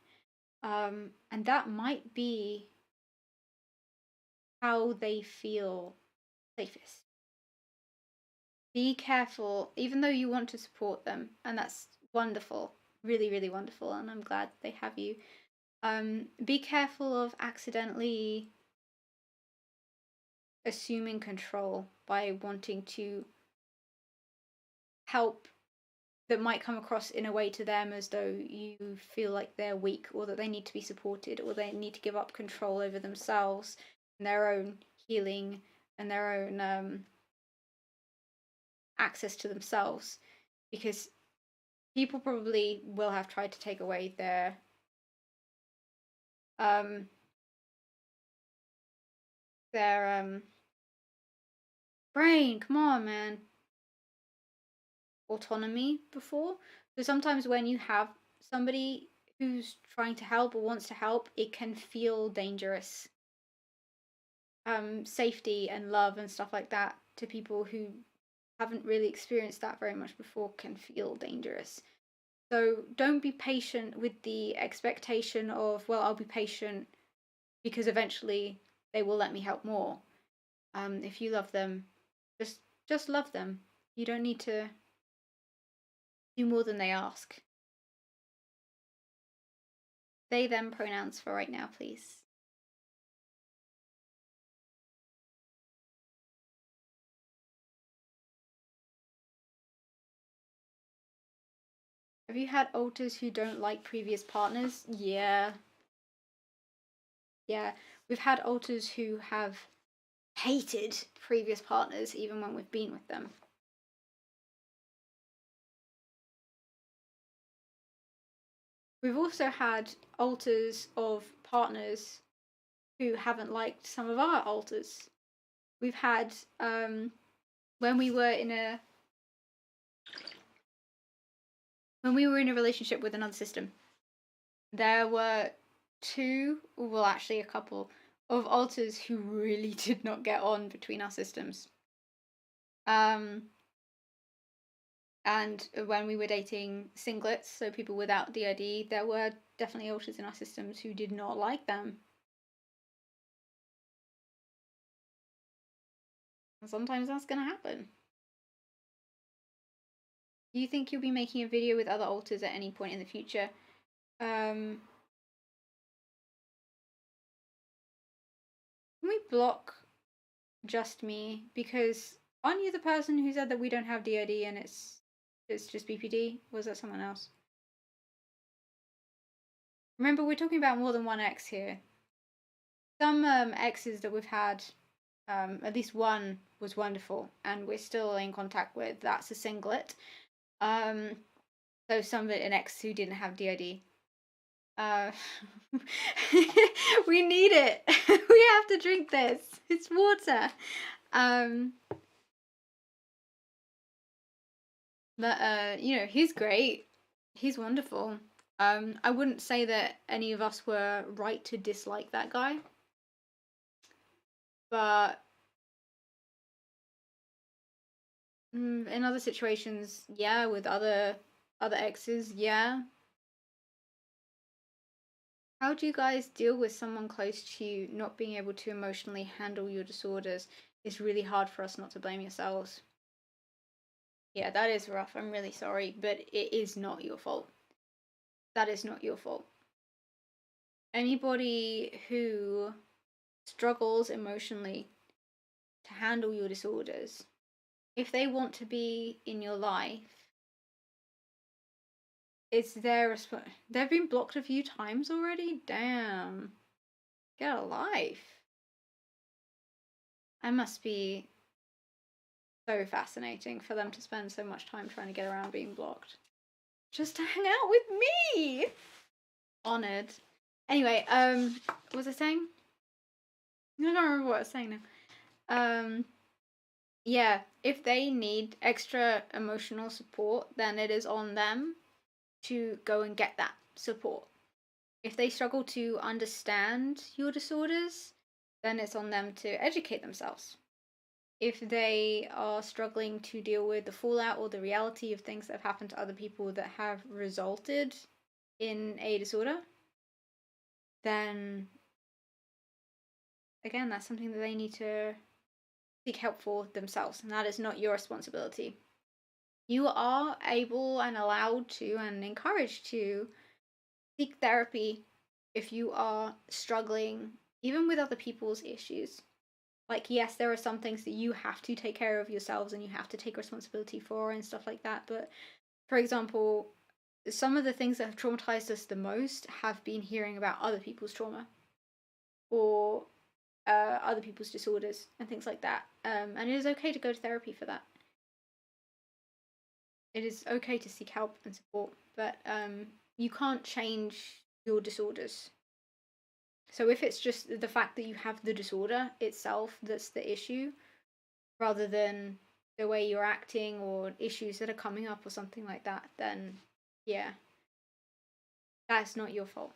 And that might be how they feel safest. Be careful, even though you want to support them, and that's wonderful, really, really wonderful, and I'm glad they have you. Be careful of accidentally assuming control by wanting to help that might come across in a way to them as though you feel like they're weak, or that they need to be supported, or they need to give up control over themselves and their own healing and their own access to themselves, because people probably will have tried to take away their brain, come on man, autonomy before. So sometimes when you have somebody who's trying to help or wants to help, it can feel dangerous. Safety and love and stuff like that to people who haven't really experienced that very much before can feel dangerous. So don't be patient with the expectation of, well, I'll be patient because eventually they will let me help more. If you love them, just love them. You don't need to do more than they ask. They, them pronouns for right now, please. Have you had alters who don't like previous partners? Yeah. Yeah, we've had alters who have hated previous partners even when we've been with them. We've also had alters of partners who haven't liked some of our alters. We've had, when we were in a relationship with another system, there were a couple of alters who really did not get on between our systems. And when we were dating singlets, so people without DID, there were definitely alters in our systems who did not like them. And sometimes that's going to happen. Do you think you'll be making a video with other alters at any point in the future? Can we block just me? Because aren't you the person who said that we don't have DID and it's just BPD? Was that someone else? Remember, we're talking about more than one ex here. Some exes that we've had, at least one was wonderful, and we're still in contact with. That's a singlet. So an ex who didn't have DID. We need it. We have to drink this. It's water. But you know, he's great. He's wonderful. I wouldn't say that any of us were right to dislike that guy. But in other situations, yeah, with other exes, yeah. How do you guys deal with someone close to you not being able to emotionally handle your disorders? It's really hard for us not to blame yourselves. Yeah, that is rough. I'm really sorry, but it is not your fault. That is not your fault. Anybody who struggles emotionally to handle your disorders, if they want to be in your life, it's their response. They've been blocked a few times already? Damn. Get a life. It must be so fascinating for them to spend so much time trying to get around being blocked. Just to hang out with me! Honored. Anyway, what was I saying? I don't remember what I was saying now. Yeah, if they need extra emotional support, then it is on them to go and get that support. If they struggle to understand your disorders, then it's on them to educate themselves. If they are struggling to deal with the fallout or the reality of things that have happened to other people that have resulted in a disorder, then again, that's something that they need to seek help for themselves, and that is not your responsibility. You are able and allowed to and encouraged to seek therapy if you are struggling, even with other people's issues. Like, yes, there are some things that you have to take care of yourselves and you have to take responsibility for and stuff like that. But for example, some of the things that have traumatized us the most have been hearing about other people's trauma or other people's disorders and things like that. And it is okay to go to therapy for that. It is okay to seek help and support, but you can't change your disorders. So if it's just the fact that you have the disorder itself that's the issue, rather than the way you're acting or issues that are coming up or something like that, then yeah, that's not your fault.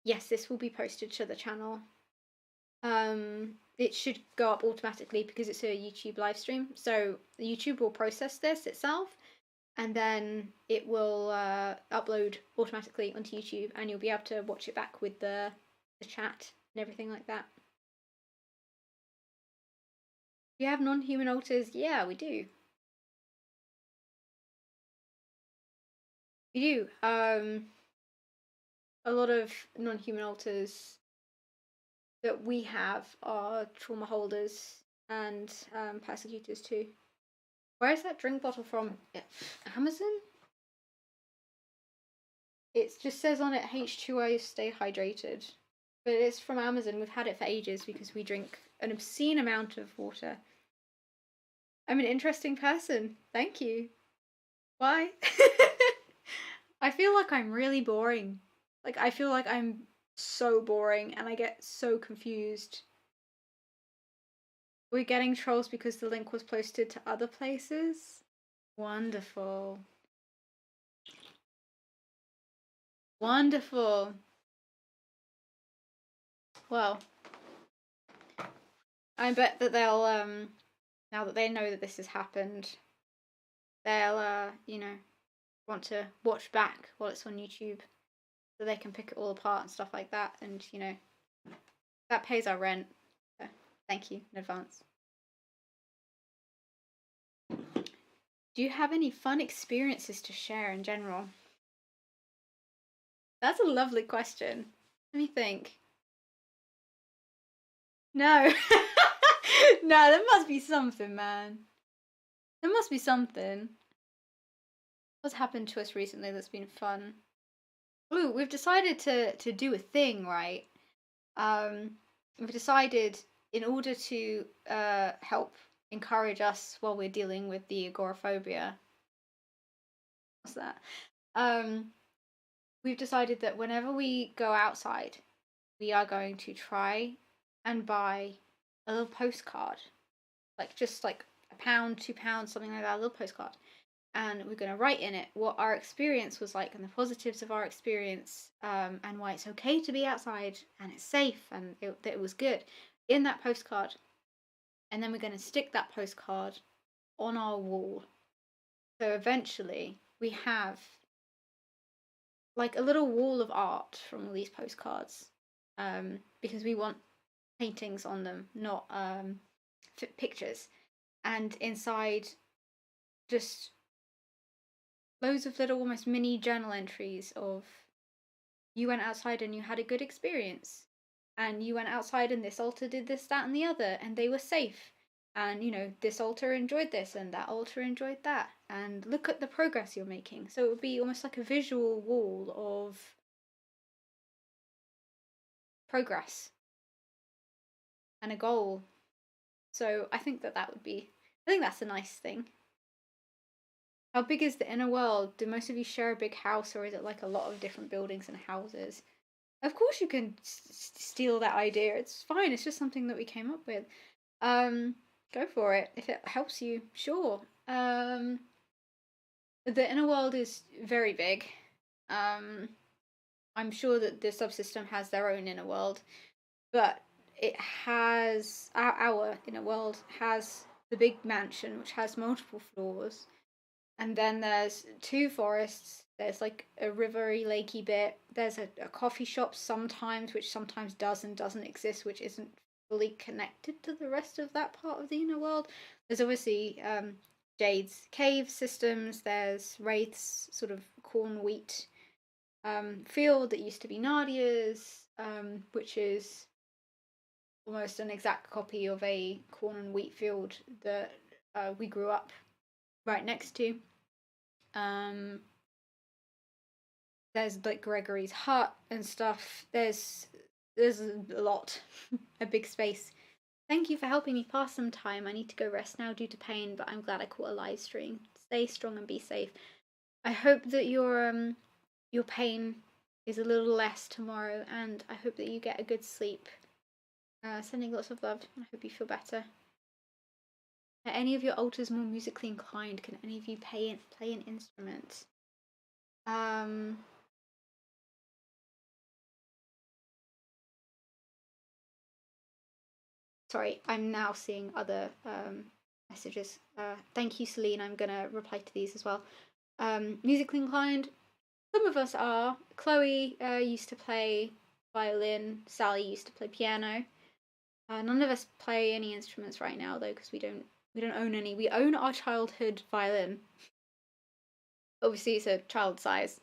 Yes, this will be posted to the channel. It should go up automatically because it's a YouTube live stream. So YouTube will process this itself, and then it will upload automatically onto YouTube, and you'll be able to watch it back with the chat and everything like that. Do you have non-human alters? Yeah, we do. We do. A lot of non-human alters that we have are trauma holders and persecutors too. Where is that drink bottle from? Amazon? It just says on it H2O, stay hydrated. But it's from Amazon. We've had it for ages because we drink an obscene amount of water. I'm an interesting person. Thank you. Why? I feel like I'm really boring. Like, I feel like I'm so boring and I get so confused. We're getting trolls because the link was posted to other places? Wonderful. Wonderful. Well, I bet that they'll, now that they know that this has happened, they'll, you know, want to watch back while it's on YouTube so they can pick it all apart and stuff like that. And, you know, that pays our rent. So thank you in advance. Do you have any fun experiences to share in general? That's a lovely question. Let me think. No. No, there must be something, man. There must be something. What's happened to us recently that's been fun? Ooh, we've decided to do a thing, right? We've decided in order to help encourage us while we're dealing with the agoraphobia. What's that? We've decided that whenever we go outside, we are going to try and buy a little postcard, like just like £1, £2, something like that, a little postcard. And we're going to write in it what our experience was like and the positives of our experience, and why it's okay to be outside and it's safe and that it was good in that postcard. And then we're going to stick that postcard on our wall. So eventually we have like a little wall of art from all these postcards, because we want paintings on them, not pictures. And inside, just loads of little almost mini journal entries of, you went outside and you had a good experience, and you went outside and this altar did this, that and the other, and they were safe, and you know, this altar enjoyed this and that altar enjoyed that, and look at the progress you're making. So it would be almost like a visual wall of progress and a goal. So I think that would be, I think that's a nice thing. How big is the inner world? Do most of you share a big house, or is it like a lot of different buildings and houses? Of course you can steal that idea. It's fine. It's just something that we came up with. Go for it. If it helps you, sure. The inner world is very big. I'm sure that the subsystem has their own inner world, but it has, our inner world has the big mansion, which has multiple floors. And then there's 2 forests. There's like a rivery, lakey bit. There's a coffee shop sometimes, which sometimes does and doesn't exist, which isn't fully connected to the rest of that part of the inner world. There's obviously Jade's cave systems. There's Wraith's sort of corn wheat field that used to be Nadia's, which is almost an exact copy of a corn and wheat field that we grew up right next to. There's like Gregory's hut and stuff. There's a lot, a big space. Thank you for helping me pass some time. I need to go rest now due to pain, but I'm glad I caught a live stream. Stay strong and be safe. I hope that your pain is a little less tomorrow, and I hope that you get a good sleep. Sending lots of love. I hope you feel better. Are any of your alters more musically inclined? Can any of you play an instrument? Sorry, I'm now seeing other messages. Thank you, Celine. I'm gonna reply to these as well. Musically inclined. Some of us are. Chloe used to play violin. Sally used to play piano. None of us play any instruments right now though, because we don't own any. We own our childhood violin. Obviously, it's a child size,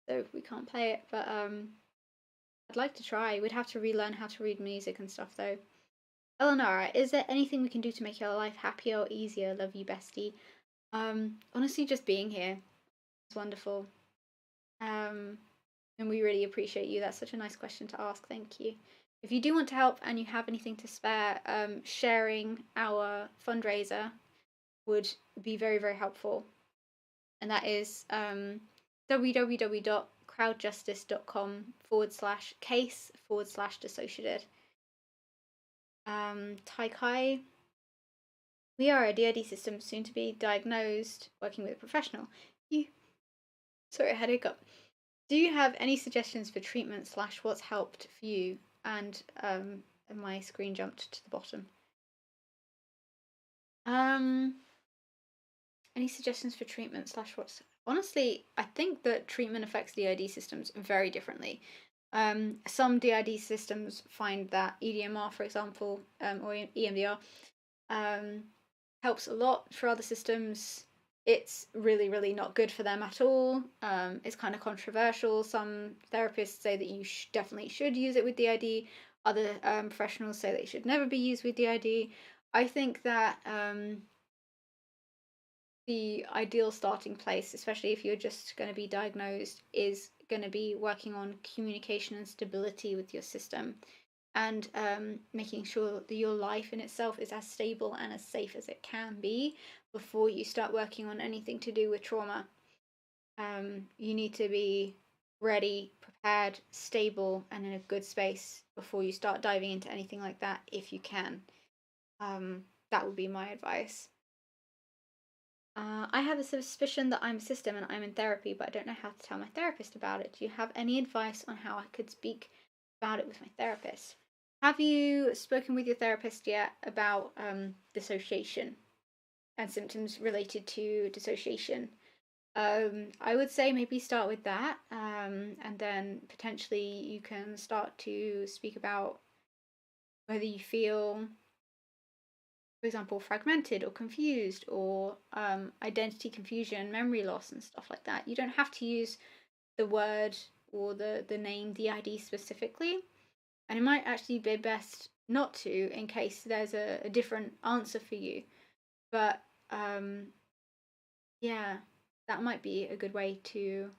so we can't play it. But I'd like to try. We'd have to relearn how to read music and stuff though. Eleonora, is there anything we can do to make your life happier or easier? Love you, bestie. Honestly, just being here is wonderful. And we really appreciate you. That's such a nice question to ask. Thank you. If you do want to help and you have anything to spare, sharing our fundraiser would be very, very helpful. And that is www.crowdjustice.com/case/dissociative. Tai Kai, we are a DID system soon to be diagnosed, working with a professional. Sorry, I had a hiccup. Do you have any suggestions for treatment / what's helped for you? And my screen jumped to the bottom. Any suggestions for treatment / what's... Honestly, I think that treatment affects DID systems very differently. Some DID systems find that EDMR, for example, or EMDR, helps a lot. For other systems, it's really, really not good for them at all. It's kind of controversial. Some therapists say that you definitely should use it with DID. Other professionals say that it should never be used with DID. I think that the ideal starting place, especially if you're just going to be diagnosed, is going to be working on communication and stability with your system, and making sure that your life in itself is as stable and as safe as it can be before you start working on anything to do with trauma. You need to be ready, prepared, stable, and in a good space before you start diving into anything like that, if you can. That would be my advice. I have a suspicion that I'm a system and I'm in therapy, but I don't know how to tell my therapist about it. Do you have any advice on how I could speak about it with my therapist? Have you spoken with your therapist yet about dissociation and symptoms related to dissociation? I would say maybe start with that, and then potentially you can start to speak about whether you feel, for example, fragmented or confused, or identity confusion, memory loss, and stuff like that. You don't have to use the word or the name DID specifically, and it might actually be best not to, in case there's a different answer for you. But yeah, that might be a good way to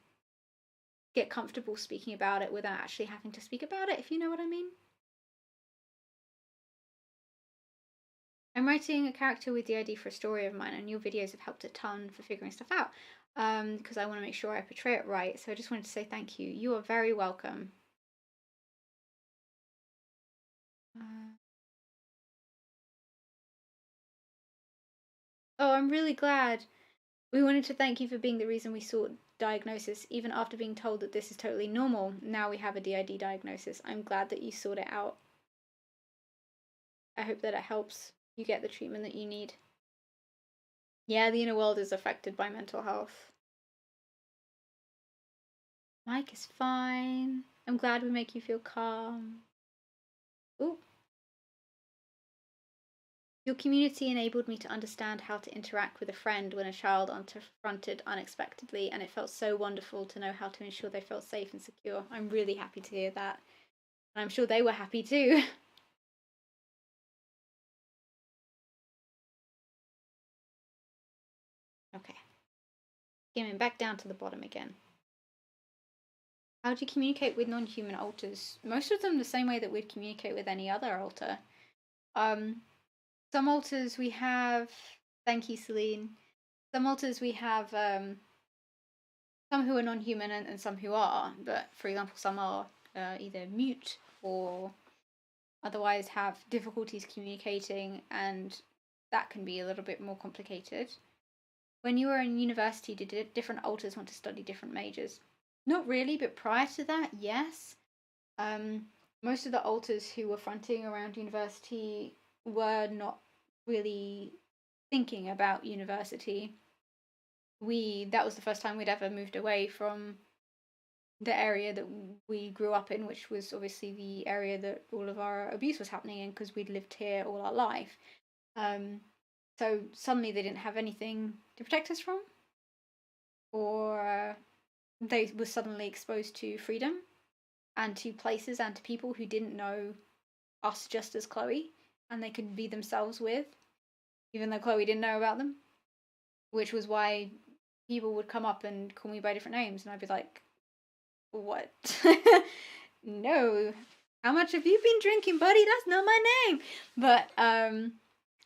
get comfortable speaking about it without actually having to speak about it, if you know what I mean. I'm writing a character with DID for a story of mine, and your videos have helped a ton for figuring stuff out, because I want to make sure I portray it right. So I just wanted to say thank you. You are very welcome. Oh, I'm really glad. We wanted to thank you for being the reason we sought diagnosis, even after being told that this is totally normal. Now we have a DID diagnosis. I'm glad that you sought it out. I hope that it helps you get the treatment that you need. Yeah, the inner world is affected by mental health. Mike is fine. I'm glad we make you feel calm. Ooh. Your community enabled me to understand how to interact with a friend when a child confronted unexpectedly, and it felt so wonderful to know how to ensure they felt safe and secure. I'm really happy to hear that. And I'm sure they were happy too. Okay. Skimming back down to the bottom again. How do you communicate with non-human alters? Most of them the same way that we'd communicate with any other alter. Some alters we have, thank you, Celine. Some alters we have some who are non-human and some who are, but for example, some are either mute or otherwise have difficulties communicating, and that can be a little bit more complicated. When you were in university, did different alters want to study different majors? Not really, but prior to that, yes. Most of the alters who were fronting around university were not really thinking about university. That was the first time we'd ever moved away from the area that we grew up in, which was obviously the area that all of our abuse was happening in, because we'd lived here all our life. So suddenly they didn't have anything to protect us from, or they were suddenly exposed to freedom and to places and to people who didn't know us just as Chloe, and they could be themselves with, even though Chloe didn't know about them, which was why people would come up and call me by different names, and I'd be like, what? No. How much have you been drinking, buddy? That's not my name. But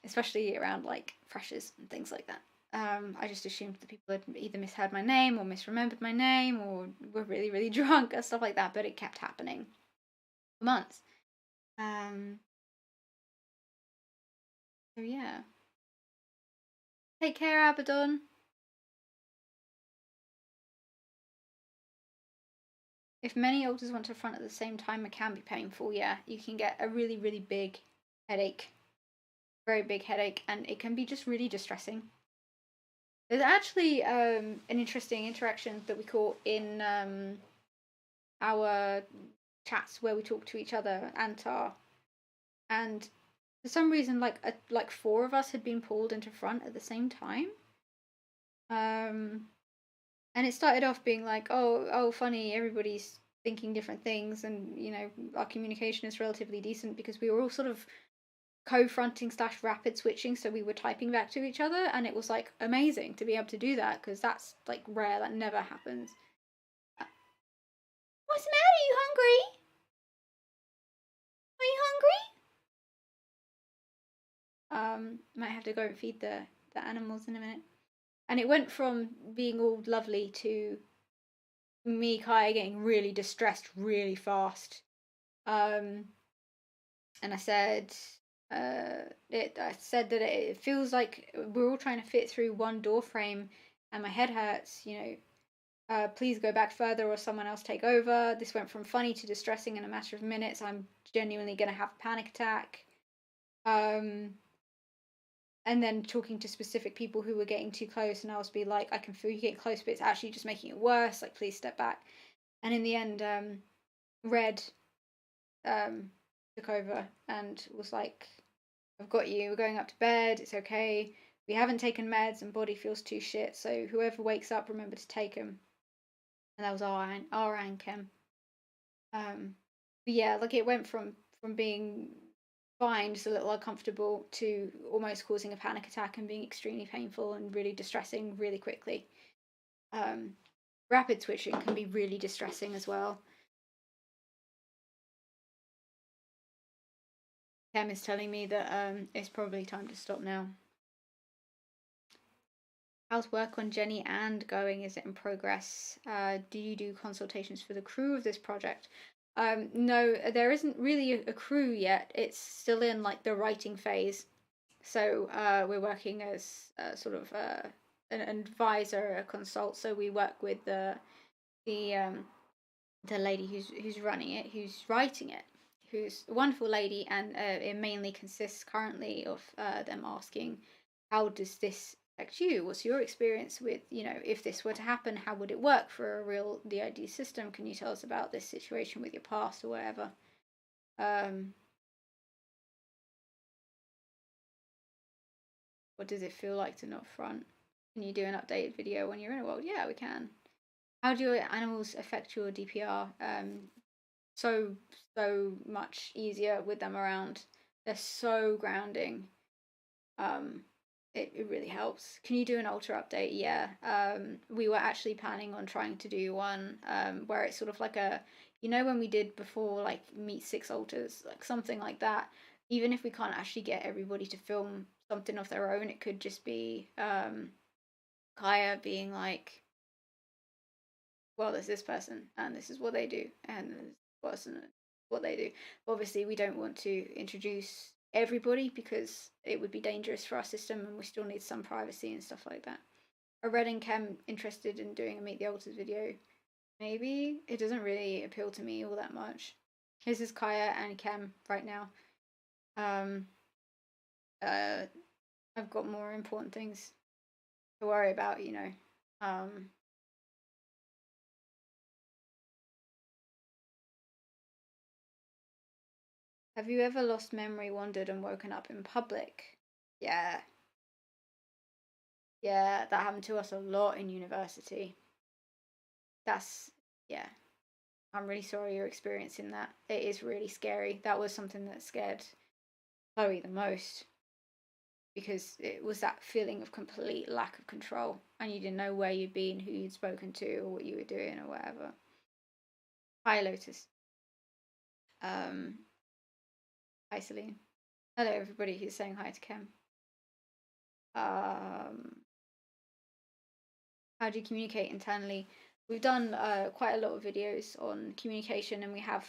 especially around like freshers and things like that. I just assumed that people had either misheard my name or misremembered my name or were really, really drunk or stuff like that, but it kept happening for months. So yeah. Take care, Abaddon. If many alters want to front at the same time, it can be painful. Yeah, you can get a really, really big headache. Very big headache, and it can be just really distressing. There's actually an interesting interaction that we caught in our chats where we talk to each other, Antar, and for some reason, like 4 of us had been pulled into front at the same time. And it started off being like, oh, funny, everybody's thinking different things, and our communication is relatively decent because we were all sort of co-fronting / rapid switching, so we were typing back to each other, and it was like amazing to be able to do that because that's like rare. That never happens. What's the matter? Are you hungry? Are you hungry? Might have to go and feed the animals in a minute. And it went from being all lovely to me, Kai, getting really distressed really fast. And I said, I said that it feels like we're all trying to fit through one door frame, and my head hurts. Please go back further, or someone else take over. This went from funny to distressing in a matter of minutes. I'm genuinely gonna have a panic attack. And then talking to specific people who were getting too close, and I was be like, I can feel you getting close, but it's actually just making it worse. Like, please step back. And in the end, Red took over and was like, I've got you. We're going up to bed. It's okay. We haven't taken meds, and body feels too shit. So whoever wakes up, remember to take them. And that was our KEM. But yeah, like it went from being fine, just a little uncomfortable, to almost causing a panic attack and being extremely painful and really distressing really quickly. Rapid switching can be really distressing as well. KEM is telling me that it's probably time to stop now. How's work on Jenny and going? Is it in progress? Do you do consultations for the crew of this project? No, there isn't really a crew yet. It's still in like the writing phase. So we're working as sort of an advisor, a consult. So we work with the lady who's running it, who's writing it, who's a wonderful lady, and it mainly consists currently of them asking, how does this affect you? What's your experience with, if this were to happen, how would it work for a real DID system? Can you tell us about this situation with your past or whatever? What does it feel like to not front? Can you do an updated video when you're in a world? Yeah, we can. How do your animals affect your DPR? So much easier with them around. They're so grounding. It really helps. Can you do an altar update? Yeah. We were actually planning on trying to do one where it's sort of like a, you know, when we did before, like meet 6 altars, like something like that. Even if we can't actually get everybody to film something of their own, it could just be Kaya being like, well, there's this person and this is what they do, and this person what they do. Obviously, we don't want to introduce everybody because it would be dangerous for our system, and we still need some privacy and stuff like that. Are Red and Kem interested in doing a Meet the Alters video? Maybe. It doesn't really appeal to me all that much. This is Kaya and Kem right now. I've got more important things to worry about, you know. Have you ever lost memory, wandered, and woken up in public? Yeah. Yeah, that happened to us a lot in university. That's, yeah. I'm really sorry you're experiencing that. It is really scary. That was something that scared Chloe the most because it was that feeling of complete lack of control and you didn't know where you'd been, who you'd spoken to, or what you were doing, or whatever. Hi, Lotus. Hi, Celine. Hello, everybody who's saying hi to Kem. How do you communicate internally? We've done quite a lot of videos on communication, and we have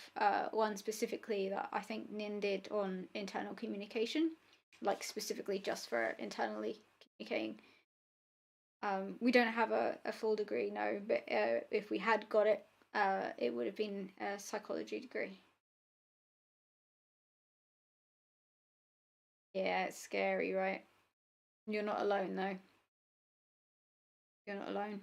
one specifically that I think Nin did on internal communication, like specifically just for internally communicating. We don't have a full degree, no, but if we had got it, it would have been a psychology degree. Yeah, it's scary, right? You're not alone, though. You're not alone.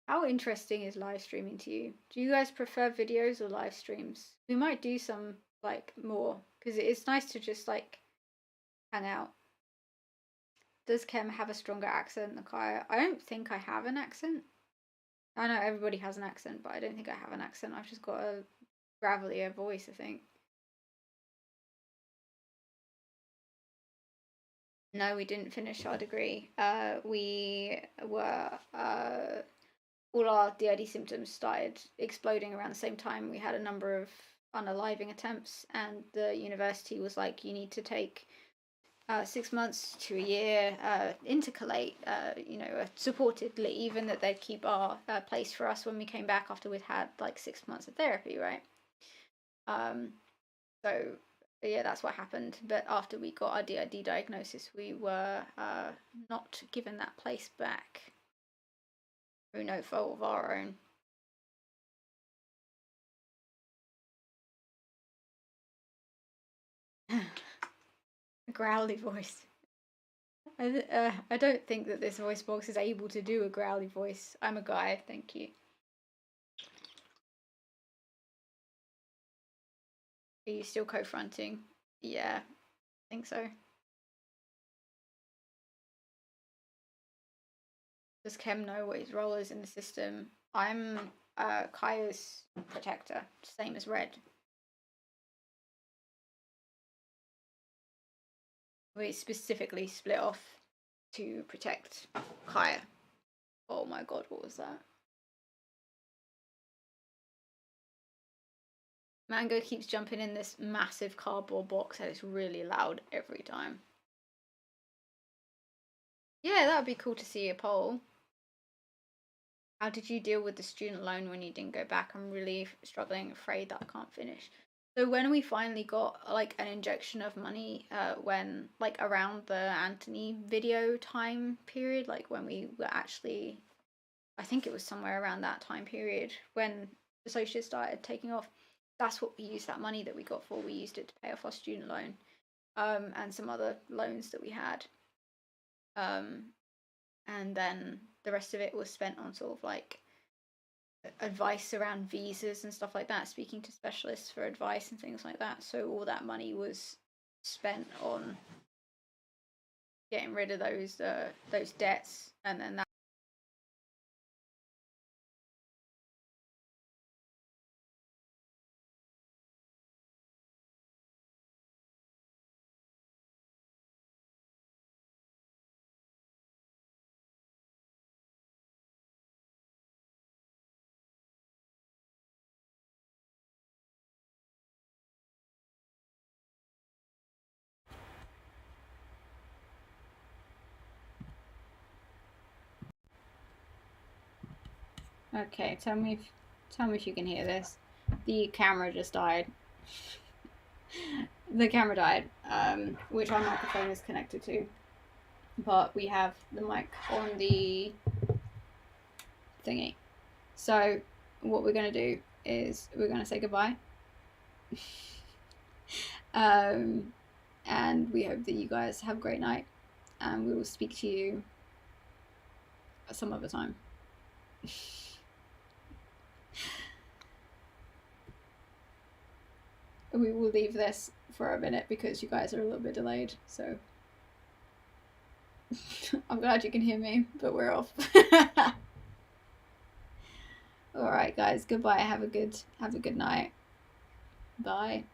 How interesting is live streaming to you? Do you guys prefer videos or live streams? We might do some like more because it's nice to just like hang out. Does Kem have a stronger accent than Kaya? I don't think I have an accent. I know everybody has an accent, but I don't think I have an accent. I've just got a gravelier voice, I think. No, we didn't finish our degree. We were all our DID symptoms started exploding around the same time. We had a number of unaliving attempts, and the university was like, you need to take 6 months to a year, intercalate, a supported leave, and that they'd keep our place for us when we came back after we'd had like 6 months of therapy, right? So yeah, that's what happened. But after we got our DID diagnosis, we were not given that place back through no fault of our own. A growly voice. I don't think that this voice box is able to do a growly voice. I'm a guy, thank you. Are you still co-fronting? Yeah, I think so. Does Kem know what his role is in the system? I'm Kaya's protector, same as Red. We specifically split off to protect Kaya. Oh my god, what was that? Mango keeps jumping in this massive cardboard box and it's really loud every time. Yeah, that would be cool to see a poll. How did you deal with the student loan when you didn't go back? I'm really struggling, afraid that I can't finish. So when we finally got like an injection of money, when like around the Anthony video time period, like when we were actually, I think it was somewhere around that time period when Dissociative started taking off. That's what we used that money that we got for. We used it to pay off our student loan, and some other loans that we had. And then the rest of it was spent on sort of like advice around visas and stuff like that, speaking to specialists for advice and things like that. So all that money was spent on getting rid of those debts, and then that. Okay, tell me if you can hear this. The camera just died. The camera died, which our microphone is connected to, but we have the mic on the thingy. So what we're going to do is we're going to say goodbye. And we hope that you guys have a great night, and we will speak to you some other time. We will leave this for a minute because you guys are a little bit delayed, so I'm glad you can hear me, but we're off. All right, guys, goodbye. Have a good night. Bye.